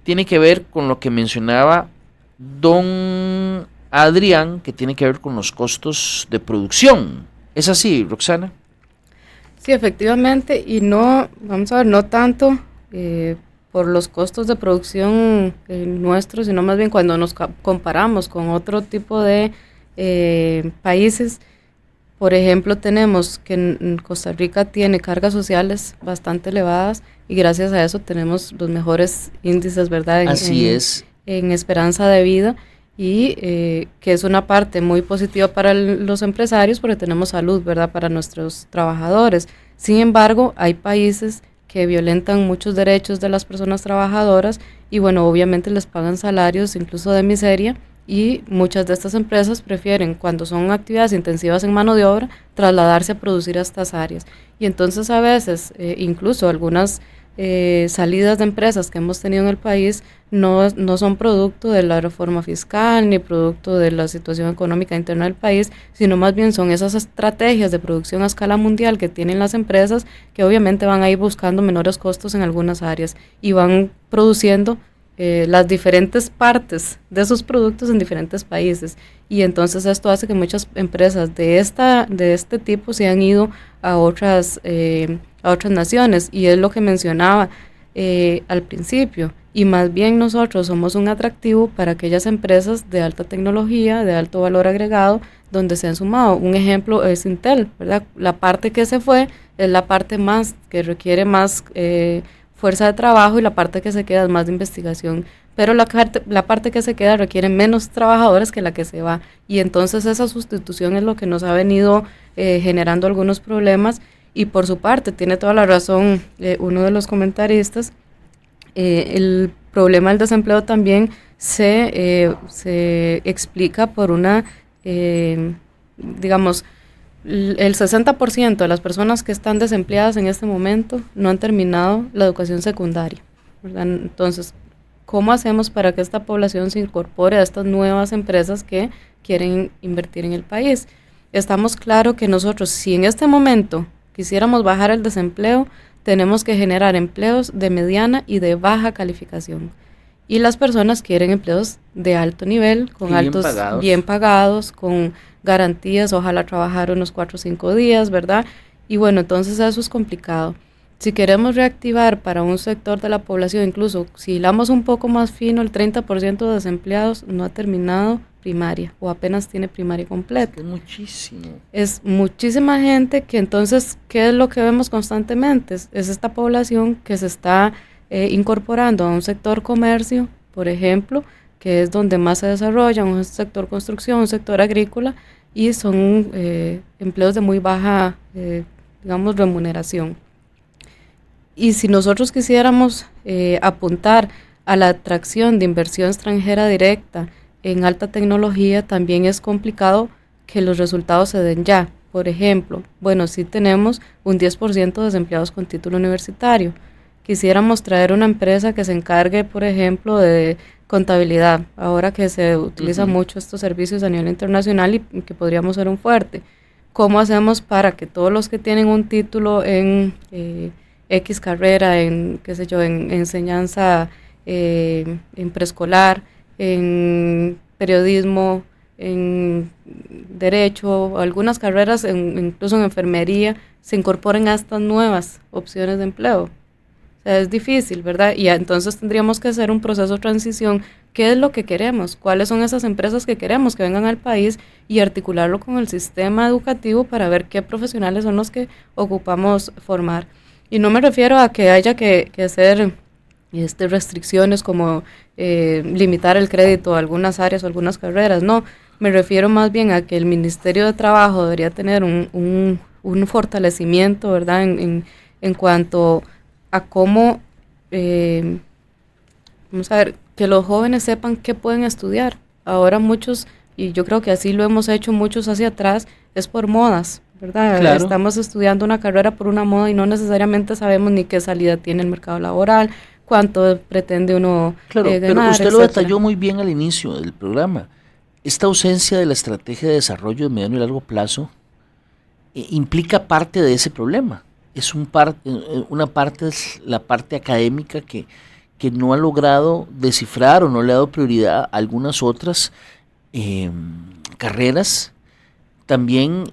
tiene que ver con lo que mencionaba don Adrián, que tiene que ver con los costos de producción. ¿Es así, Roxana? Sí, efectivamente, y no, vamos a ver, no tanto por los costos de producción nuestros, sino más bien cuando nos comparamos con otro tipo de países. Por ejemplo, tenemos que en Costa Rica tiene cargas sociales bastante elevadas, y gracias a eso tenemos los mejores índices, ¿verdad? En esperanza de vida, y que es una parte muy positiva para los empresarios porque tenemos salud, ¿verdad?, para nuestros trabajadores. Sin embargo, hay países que violentan muchos derechos de las personas trabajadoras y bueno, obviamente les pagan salarios incluso de miseria, y muchas de estas empresas prefieren, cuando son actividades intensivas en mano de obra, trasladarse a producir a estas áreas. Y entonces a veces, incluso algunas salidas de empresas que hemos tenido en el país no son producto de la reforma fiscal ni producto de la situación económica interna del país, sino más bien son esas estrategias de producción a escala mundial que tienen las empresas, que obviamente van a ir buscando menores costos en algunas áreas y van produciendo las diferentes partes de esos productos en diferentes países, y entonces esto hace que muchas empresas de este tipo se han ido a otras naciones, y es lo que mencionaba al principio, y más bien nosotros somos un atractivo para aquellas empresas de alta tecnología, de alto valor agregado, donde se han sumado. Un ejemplo es Intel, ¿verdad? La parte que se fue es la parte más que requiere más fuerza de trabajo, y la parte que se queda es más de investigación, pero la parte que se queda requiere menos trabajadores que la que se va, y entonces esa sustitución es lo que nos ha venido generando algunos problemas. Y por su parte, tiene toda la razón uno de los comentaristas, el problema del desempleo también se explica por una, digamos, el 60% de las personas que están desempleadas en este momento no han terminado la educación secundaria, ¿verdad? Entonces, ¿cómo hacemos para que esta población se incorpore a estas nuevas empresas que quieren invertir en el país? Estamos claros que nosotros, si en este momento quisiéramos bajar el desempleo, tenemos que generar empleos de mediana y de baja calificación. Y las personas quieren empleos de alto nivel, bien pagados, con garantías, ojalá trabajar unos 4 o 5 días, ¿verdad? Y bueno, entonces eso es complicado. Si queremos reactivar para un sector de la población, incluso si hilamos un poco más fino, el 30% de desempleados no ha terminado primaria o apenas tiene primaria completa. Es muchísimo. Es muchísima gente que entonces, ¿qué es lo que vemos constantemente? Es esta población que se está incorporando a un sector comercio, por ejemplo, que es donde más se desarrolla, un sector construcción, un sector agrícola, y son empleos de muy baja, digamos, remuneración. Y si nosotros quisiéramos apuntar a la atracción de inversión extranjera directa en alta tecnología, también es complicado que los resultados se den ya. Por ejemplo, bueno, sí tenemos un 10% de desempleados con título universitario. Quisiéramos traer una empresa que se encargue, por ejemplo, de contabilidad, ahora que se utiliza mucho estos servicios a nivel internacional y que podríamos ser un fuerte. ¿Cómo hacemos para que todos los que tienen un título en X carrera, en enseñanza en preescolar, en periodismo, en derecho, algunas carreras, incluso en enfermería, se incorporen a estas nuevas opciones de empleo? O sea, es difícil, ¿verdad? Y entonces tendríamos que hacer un proceso de transición. ¿Qué es lo que queremos? ¿Cuáles son esas empresas que queremos que vengan al país? Y articularlo con el sistema educativo para ver qué profesionales son los que ocupamos formar. Y no me refiero a que haya que hacer restricciones como limitar el crédito a algunas áreas o algunas carreras, no. Me refiero más bien a que el Ministerio de Trabajo debería tener un fortalecimiento, ¿verdad?, en cuanto a cómo, vamos a ver, que los jóvenes sepan qué pueden estudiar. Ahora muchos, y yo creo que así lo hemos hecho muchos hacia atrás, es por modas, ¿verdad? Claro. Estamos estudiando una carrera por una moda y no necesariamente sabemos ni qué salida tiene el mercado laboral, cuánto pretende uno ganar, pero usted etcétera. Lo detalló muy bien al inicio del programa. Esta ausencia de la estrategia de desarrollo de mediano y largo plazo implica parte de ese problema. Es una parte es la parte académica que no ha logrado descifrar o no le ha dado prioridad a algunas otras carreras. También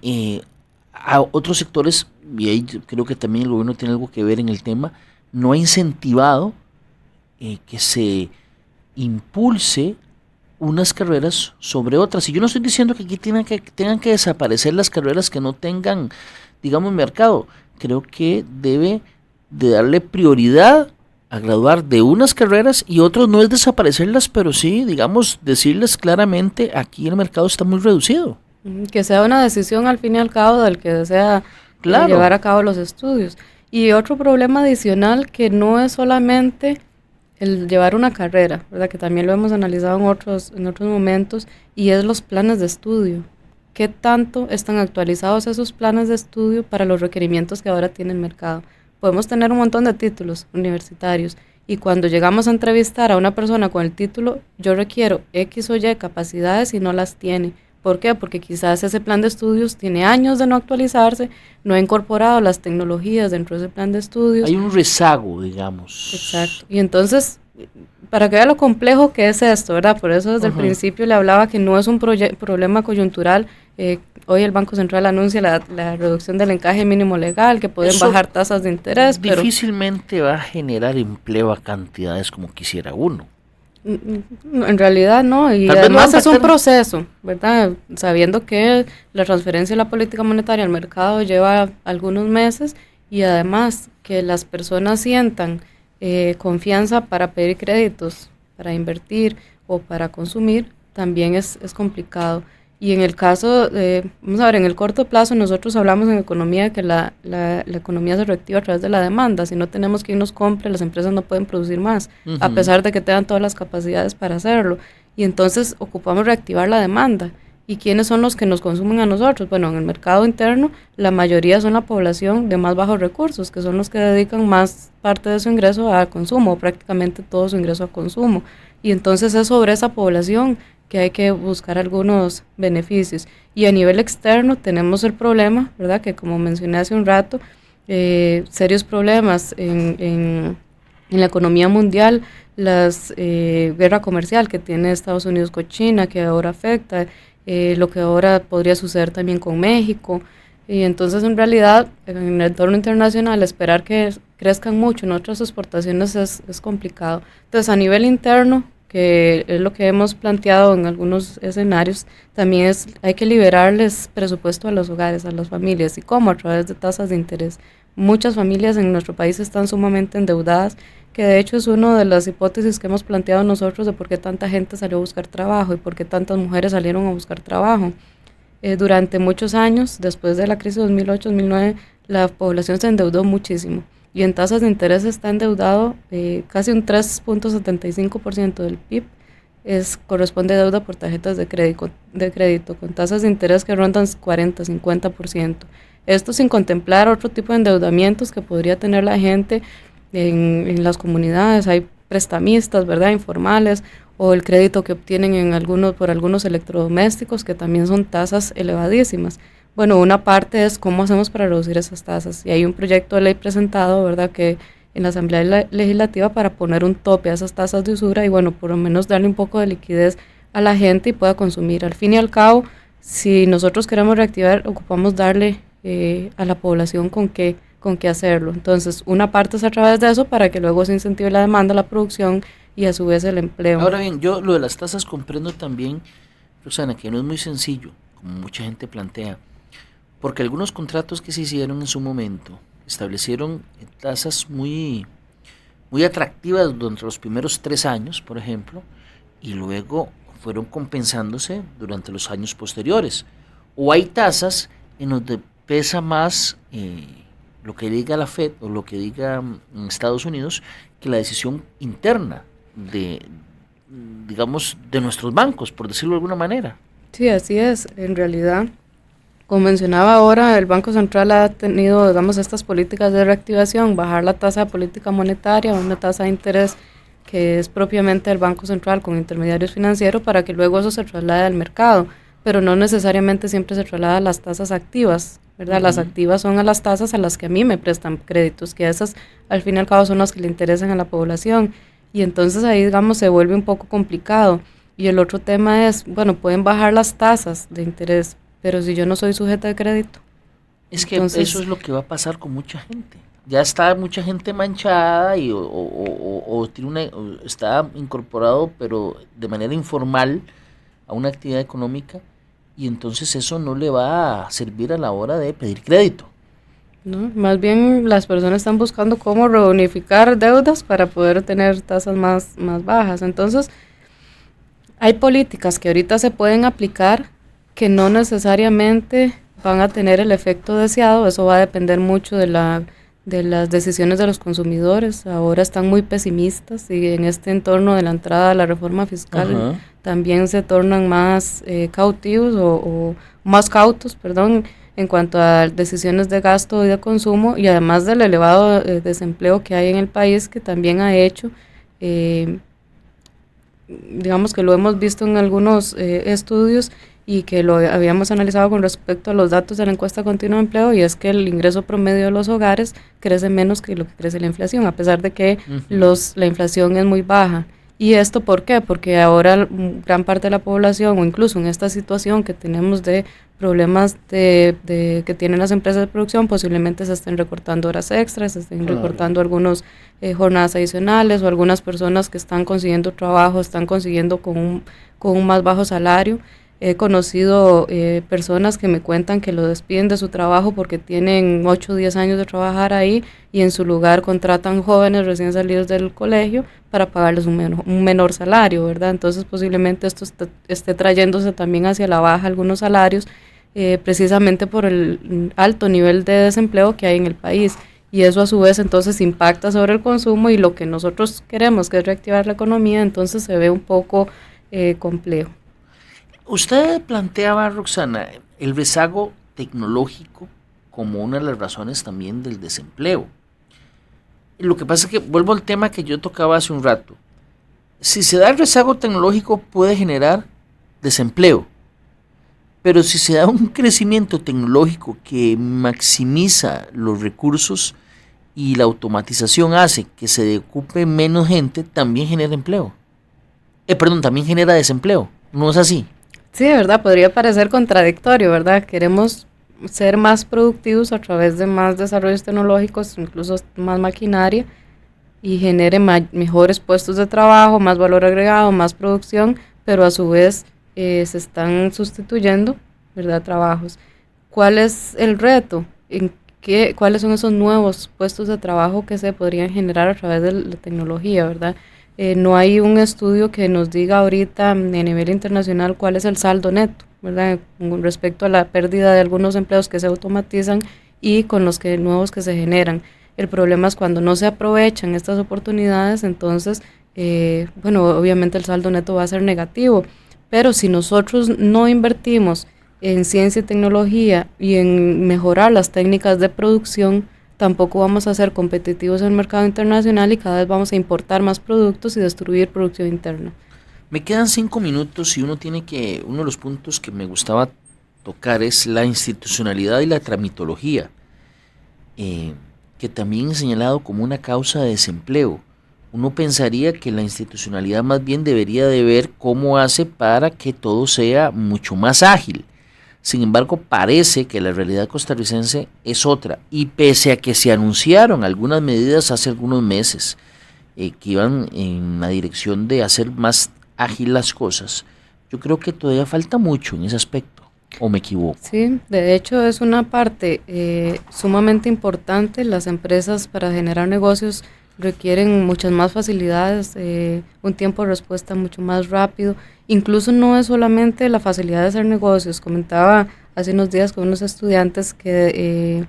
a otros sectores, y ahí creo que también el gobierno tiene algo que ver en el tema, no ha incentivado que se impulse unas carreras sobre otras. Y yo no estoy diciendo que aquí tengan que desaparecer las carreras que no tengan, digamos, mercado. Creo que debe de darle prioridad a graduar de unas carreras y otros no es desaparecerlas, pero sí, digamos, decirles claramente, aquí el mercado está muy reducido. Que sea una decisión al fin y al cabo del que desea llevar a cabo los estudios. Y otro problema adicional que no es solamente el llevar una carrera, ¿verdad? Que también lo hemos analizado en otros momentos, y es los planes de estudio. ¿Qué tanto están actualizados esos planes de estudio para los requerimientos que ahora tiene el mercado? Podemos tener un montón de títulos universitarios y cuando llegamos a entrevistar a una persona con el título, yo requiero X o Y capacidades y no las tiene. ¿Por qué? Porque quizás ese plan de estudios tiene años de no actualizarse, no ha incorporado las tecnologías dentro de ese plan de estudios. Hay un rezago, digamos. Exacto. Y entonces, para que vea lo complejo que es esto, ¿verdad? Por eso desde el principio le hablaba que no es un problema coyuntural. Hoy el Banco Central anuncia la reducción del encaje mínimo legal, que pueden bajar tasas de interés. Difícilmente va a generar empleo a cantidades como quisiera uno. En realidad no, y además es un proceso, ¿verdad? Sabiendo que la transferencia de la política monetaria al mercado lleva algunos meses y además que las personas sientan confianza para pedir créditos, para invertir o para consumir, también es complicado. Y en el caso, vamos a ver, en el corto plazo nosotros hablamos en economía que la economía se reactiva a través de la demanda. Si no tenemos quien nos compre, las empresas no pueden producir más, a pesar de que tengan todas las capacidades para hacerlo. Y entonces ocupamos reactivar la demanda. ¿Y quiénes son los que nos consumen a nosotros? Bueno, en el mercado interno, la mayoría son la población de más bajos recursos, que son los que dedican más parte de su ingreso a consumo, prácticamente todo su ingreso a consumo. Y entonces es sobre esa población que hay que buscar algunos beneficios. Y a nivel externo tenemos el problema, ¿verdad? Que como mencioné hace un rato, serios problemas en la economía mundial, las guerra comercial que tiene Estados Unidos con China, que ahora afecta, lo que ahora podría suceder también con México. Y entonces en realidad en el entorno internacional esperar que crezcan mucho en otras exportaciones es complicado. Entonces a nivel interno, que es lo que hemos planteado en algunos escenarios, también hay que liberarles presupuesto a los hogares, a las familias. ¿Y cómo? A través de tasas de interés. Muchas familias en nuestro país están sumamente endeudadas, que de hecho es una de las hipótesis que hemos planteado nosotros de por qué tanta gente salió a buscar trabajo y por qué tantas mujeres salieron a buscar trabajo. Durante muchos años, después de la crisis 2008-2009, la población se endeudó muchísimo. Y en tasas de interés está endeudado casi un 3.75% del PIB, corresponde a deuda por tarjetas de crédito, con tasas de interés que rondan 40-50%. Esto sin contemplar otro tipo de endeudamientos que podría tener la gente en las comunidades. Hay prestamistas, ¿verdad?, informales, o el crédito que obtienen por algunos electrodomésticos, que también son tasas elevadísimas. Bueno, una parte es cómo hacemos para reducir esas tasas, y hay un proyecto de ley presentado, ¿verdad?, que en la Asamblea Legislativa para poner un tope a esas tasas de usura y, bueno, por lo menos darle un poco de liquidez a la gente y pueda consumir. Al fin y al cabo, si nosotros queremos reactivar, ocupamos darle a la población con qué hacerlo. Entonces, una parte es a través de eso para que luego se incentive la demanda, la producción y a su vez el empleo. Ahora bien, yo lo de las tasas comprendo también, Rosana, que no es muy sencillo, como mucha gente plantea, porque algunos contratos que se hicieron en su momento establecieron tasas muy atractivas durante los primeros 3 años, por ejemplo, y luego fueron compensándose durante los años posteriores. O hay tasas en donde pesa más lo que diga la Fed o lo que diga Estados Unidos que la decisión interna de nuestros bancos, por decirlo de alguna manera. Sí, así es, en realidad. Como mencionaba ahora, el Banco Central ha tenido, estas políticas de reactivación, bajar la tasa de política monetaria, una tasa de interés que es propiamente del Banco Central con intermediarios financieros, para que luego eso se traslade al mercado, pero no necesariamente siempre se traslada a las tasas activas, ¿verdad? Uh-huh. Las activas son a las tasas a las que a mí me prestan créditos, que esas al fin y al cabo son las que le interesan a la población, y entonces ahí, se vuelve un poco complicado. Y el otro tema es, pueden bajar las tasas de interés, pero si yo no soy sujeta de crédito. Es que entonces, eso es lo que va a pasar con mucha gente. Ya está mucha gente manchada y o está incorporado, pero de manera informal, a una actividad económica, y entonces eso no le va a servir a la hora de pedir crédito. ¿no? Más bien las personas están buscando cómo reunificar deudas para poder tener tasas más bajas. Entonces, hay políticas que ahorita se pueden aplicar que no necesariamente van a tener el efecto deseado. Eso va a depender mucho de las decisiones de los consumidores. Ahora están muy pesimistas y en este entorno de la entrada a la reforma fiscal también se tornan más cautivos o más cautos, en cuanto a decisiones de gasto y de consumo, y además del elevado desempleo que hay en el país, que también ha hecho, digamos que lo hemos visto en algunos estudios y que lo habíamos analizado con respecto a los datos de la encuesta continua de empleo, y es que el ingreso promedio de los hogares crece menos que lo que crece la inflación, a pesar de que la inflación es muy baja. ¿Y esto por qué? Porque ahora gran parte de la población, o incluso en esta situación que tenemos de problemas que tienen las empresas de producción, posiblemente se estén recortando horas extras, se estén recortando algunas jornadas adicionales, o algunas personas que están consiguiendo trabajo, están consiguiendo con un más bajo salario. He conocido personas que me cuentan que lo despiden de su trabajo porque tienen 8 o 10 años de trabajar ahí, y en su lugar contratan jóvenes recién salidos del colegio para pagarles un menor salario, ¿verdad? Entonces posiblemente esto esté trayéndose también hacia la baja algunos salarios, precisamente por el alto nivel de desempleo que hay en el país, y eso a su vez entonces impacta sobre el consumo, y lo que nosotros queremos, que es reactivar la economía, entonces se ve un poco complejo. Usted planteaba, Roxana, el rezago tecnológico como una de las razones también del desempleo. Lo que pasa es que vuelvo al tema que yo tocaba hace un rato. Si se da el rezago tecnológico puede generar desempleo, pero si se da un crecimiento tecnológico que maximiza los recursos y la automatización hace que se ocupe menos gente, también genera empleo. También genera desempleo. ¿No es así? Sí, de verdad, podría parecer contradictorio, ¿verdad? Queremos ser más productivos a través de más desarrollos tecnológicos, incluso más maquinaria, y genere mejores puestos de trabajo, más valor agregado, más producción, pero a su vez se están sustituyendo, ¿verdad?, trabajos. ¿Cuál es el reto? ¿Cuáles son esos nuevos puestos de trabajo que se podrían generar a través de la tecnología, ¿verdad? No hay un estudio que nos diga ahorita a nivel internacional cuál es el saldo neto, ¿verdad?, con respecto a la pérdida de algunos empleos que se automatizan y con los nuevos que se generan. El problema es cuando no se aprovechan estas oportunidades, entonces, obviamente el saldo neto va a ser negativo, pero si nosotros no invertimos en ciencia y tecnología y en mejorar las técnicas de producción, tampoco vamos a ser competitivos en el mercado internacional, y cada vez vamos a importar más productos y destruir producción interna. Me quedan 5 minutos y uno de los puntos que me gustaba tocar es la institucionalidad y la tramitología, que también es señalado como una causa de desempleo. Uno pensaría que la institucionalidad más bien debería de ver cómo hace para que todo sea mucho más ágil. Sin embargo, parece que la realidad costarricense es otra, y pese a que se anunciaron algunas medidas hace algunos meses que iban en la dirección de hacer más ágil las cosas, yo creo que todavía falta mucho en ese aspecto, ¿o me equivoco? Sí, de hecho es una parte sumamente importante. Las empresas, para generar negocios, requieren muchas más facilidades, un tiempo de respuesta mucho más rápido. Incluso no es solamente la facilidad de hacer negocios. Comentaba hace unos días con unos estudiantes que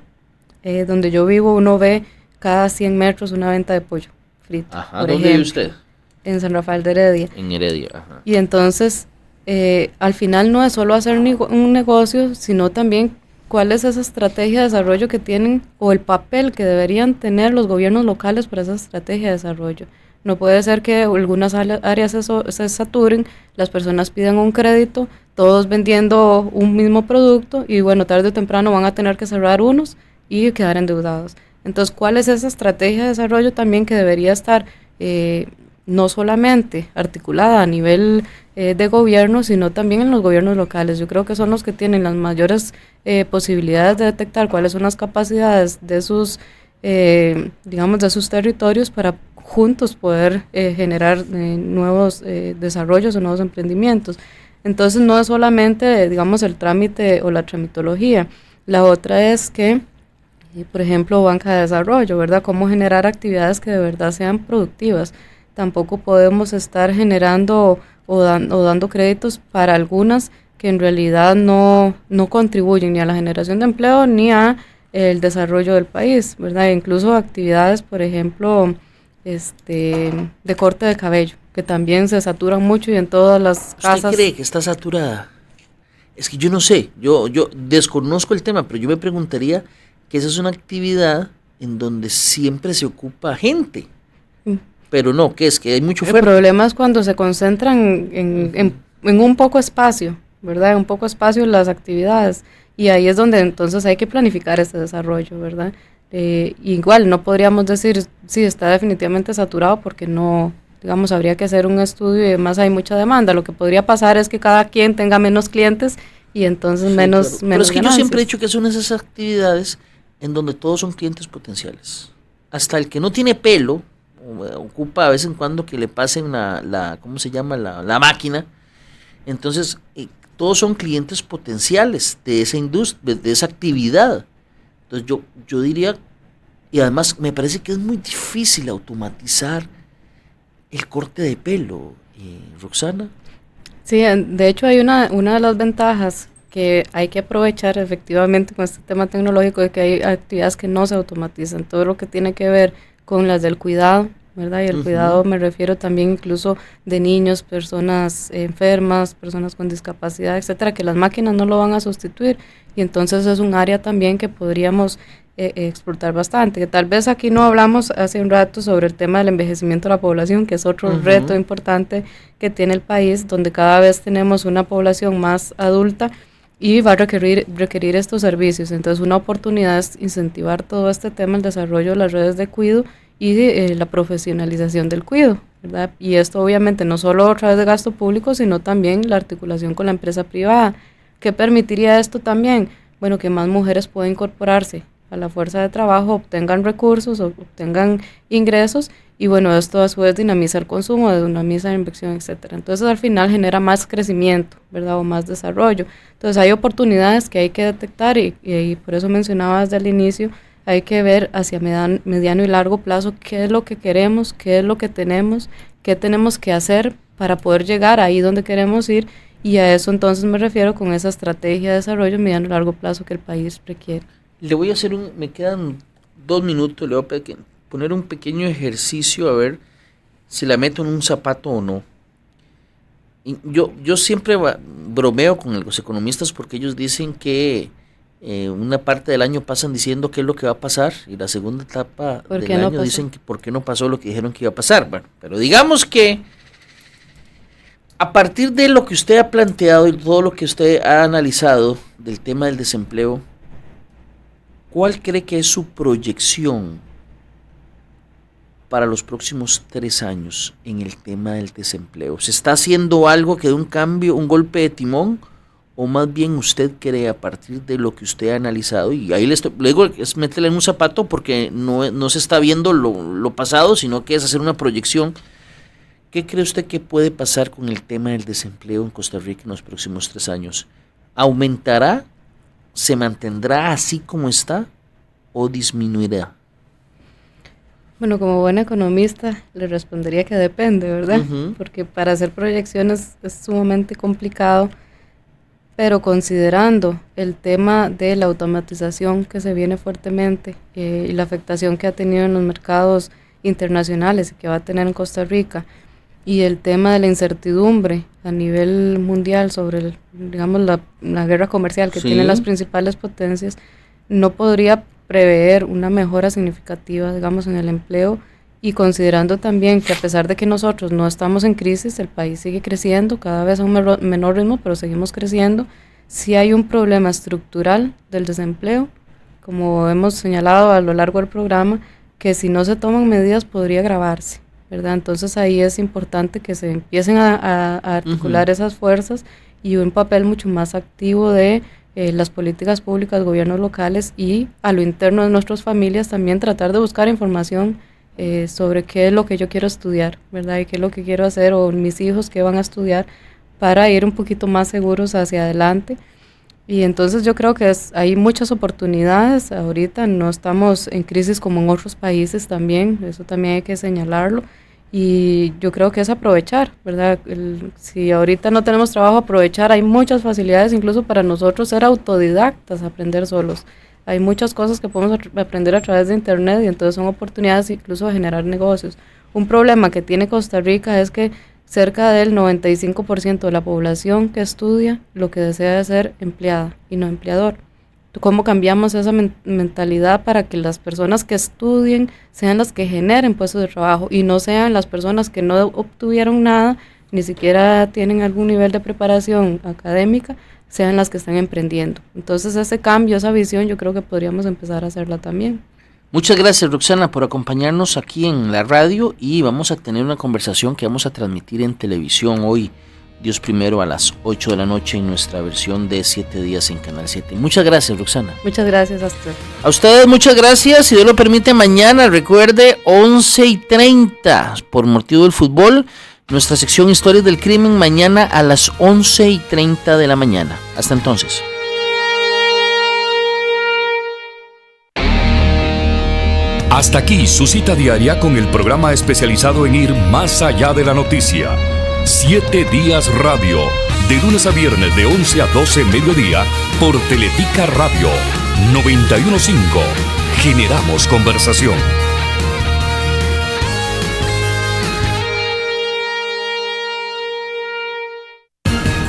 donde yo vivo uno ve cada 100 metros una venta de pollo frito. Ajá, ¿dónde vive usted? En San Rafael de Heredia. En Heredia, ajá. Y entonces, al final no es solo hacer un negocio, sino también cuál es esa estrategia de desarrollo que tienen, o el papel que deberían tener los gobiernos locales para esa estrategia de desarrollo. No puede ser que algunas áreas se saturen, las personas pidan un crédito, todos vendiendo un mismo producto, y bueno, tarde o temprano van a tener que cerrar unos y quedar endeudados. Entonces, ¿cuál es esa estrategia de desarrollo también que debería estar no solamente articulada a nivel de gobierno, sino también en los gobiernos locales? Yo creo que son los que tienen las mayores posibilidades de detectar cuáles son las capacidades de sus, de sus territorios, para juntos poder generar nuevos desarrollos o nuevos emprendimientos. Entonces no es solamente, el trámite o la tramitología. La otra es que por ejemplo, banca de desarrollo, ¿verdad? Cómo generar actividades que de verdad sean productivas. Tampoco podemos estar generando o dando créditos para algunas que en realidad no contribuyen ni a la generación de empleo ni a el desarrollo del país, ¿verdad? Incluso actividades, por ejemplo, de corte de cabello, que también se saturan mucho y en todas las casas. ¿Usted cree que está saturada? Es que yo no sé, yo desconozco el tema, pero yo me preguntaría que esa es una actividad en donde siempre se ocupa gente. Pero no, ¿qué es? Que hay mucho oferta. El problema es cuando se concentran en un poco espacio, ¿verdad? En un poco espacio las actividades. Y ahí es donde entonces hay que planificar ese desarrollo, ¿verdad? Igual no podríamos decir, sí, está definitivamente saturado porque no, digamos, habría que hacer un estudio y además hay mucha demanda. Lo que podría pasar es que cada quien tenga menos clientes y entonces sí, menos, claro. Pero es que ganancias. Yo siempre he dicho que son esas actividades en donde todos son clientes potenciales. Hasta el que no tiene pelo, ocupa a vez en cuando que le pasen la ¿cómo se llama? La máquina. Entonces, todos son clientes potenciales de esa industria, de esa actividad. Entonces yo diría, y además me parece que es muy difícil automatizar el corte de pelo, Roxana. Sí, de hecho hay una de las ventajas que hay que aprovechar efectivamente con este tema tecnológico, de que hay actividades que no se automatizan, todo lo que tiene que ver con las del cuidado, ¿verdad? Y el cuidado me refiero también incluso de niños, personas enfermas, personas con discapacidad, etcétera, que las máquinas no lo van a sustituir, y entonces es un área también que podríamos explotar bastante. Que tal vez aquí no hablamos hace un rato sobre el tema del envejecimiento de la población, que es otro reto importante que tiene el país, donde cada vez tenemos una población más adulta y va a requerir estos servicios. Entonces una oportunidad es incentivar todo este tema, el desarrollo de las redes de cuidado y la profesionalización del cuidado, ¿verdad? Y esto obviamente no solo a través de gasto público, sino también la articulación con la empresa privada. ¿Qué permitiría esto también? Bueno, que más mujeres puedan incorporarse a la fuerza de trabajo, obtengan recursos, obtengan ingresos, y bueno, esto a su vez dinamiza el consumo, dinamiza la inversión, etcétera. Entonces al final genera más crecimiento, ¿verdad? O más desarrollo. Entonces hay oportunidades que hay que detectar y por eso mencionaba desde el inicio, hay que ver hacia mediano y largo plazo qué es lo que queremos, qué es lo que tenemos, qué tenemos que hacer para poder llegar ahí donde queremos ir, y a eso entonces me refiero con esa estrategia de desarrollo mediano y largo plazo que el país requiere. Le voy a hacer me quedan 2 minutos, le voy a poner un pequeño ejercicio a ver si la meto en un zapato o no. Y yo siempre bromeo con los economistas porque ellos dicen que una parte del año pasan diciendo qué es lo que va a pasar y la segunda etapa del año dicen que por qué no pasó lo que dijeron que iba a pasar. Bueno, pero digamos que a partir de lo que usted ha planteado y todo lo que usted ha analizado del tema del desempleo, ¿cuál cree que es su proyección para los próximos 3 años en el tema del desempleo? ¿Se está haciendo algo que dé un cambio, un golpe de timón? ¿O más bien usted cree a partir de lo que usted ha analizado? Y ahí le digo, es meterle en un zapato porque no se está viendo lo pasado, sino que es hacer una proyección. ¿Qué cree usted que puede pasar con el tema del desempleo en Costa Rica en los próximos 3 años? ¿Aumentará? ¿Se mantendrá así como está o disminuirá? Bueno, como buena economista le respondería que depende, ¿verdad? Porque para hacer proyecciones es sumamente complicado, pero considerando el tema de la automatización que se viene fuertemente y la afectación que ha tenido en los mercados internacionales y que va a tener en Costa Rica, y el tema de la incertidumbre a nivel mundial sobre, digamos, la guerra comercial que tienen las principales potencias, no podría prever una mejora significativa, digamos, en el empleo, y considerando también que a pesar de que nosotros no estamos en crisis, el país sigue creciendo, cada vez a un menor ritmo, pero seguimos creciendo. Sí hay un problema estructural del desempleo, como hemos señalado a lo largo del programa, que si no se toman medidas podría agravarse, ¿verdad? Entonces ahí es importante que se empiecen a articular esas fuerzas y un papel mucho más activo de las políticas públicas, gobiernos locales, y a lo interno de nuestras familias también tratar de buscar información sobre qué es lo que yo quiero estudiar, ¿verdad? Y qué es lo que quiero hacer, o mis hijos qué van a estudiar, para ir un poquito más seguros hacia adelante. Y entonces yo creo que hay muchas oportunidades. Ahorita no estamos en crisis como en otros países también, eso también hay que señalarlo. Y yo creo que es aprovechar, ¿verdad? Si ahorita no tenemos trabajo, aprovechar. Hay muchas facilidades incluso para nosotros ser autodidactas, aprender solos. Hay muchas cosas que podemos aprender a través de internet y entonces son oportunidades incluso de generar negocios. Un problema que tiene Costa Rica es que cerca del 95% de la población que estudia lo que desea es ser empleada y no empleador. ¿Cómo cambiamos esa mentalidad para que las personas que estudien sean las que generen puestos de trabajo y no sean las personas que no obtuvieron nada, ni siquiera tienen algún nivel de preparación académica, sean las que están emprendiendo? Entonces ese cambio, esa visión, yo creo que podríamos empezar a hacerla también. Muchas gracias, Roxana, por acompañarnos aquí en la radio, y vamos a tener una conversación que vamos a transmitir en televisión hoy, Dios primero, a las 8 de la noche en nuestra versión de 7 días en Canal 7. Muchas gracias, Roxana. Muchas gracias, Astrid. A ustedes muchas gracias. Si Dios lo permite, mañana, recuerde, 11:30, por motivo del fútbol, nuestra sección Historias del Crimen, mañana a las 11:30 de la mañana. Hasta entonces. Hasta aquí su cita diaria con el programa especializado en ir más allá de la noticia. 7 días radio, de lunes a viernes de 11 a 12 mediodía por Teletica Radio 91.5. Generamos conversación.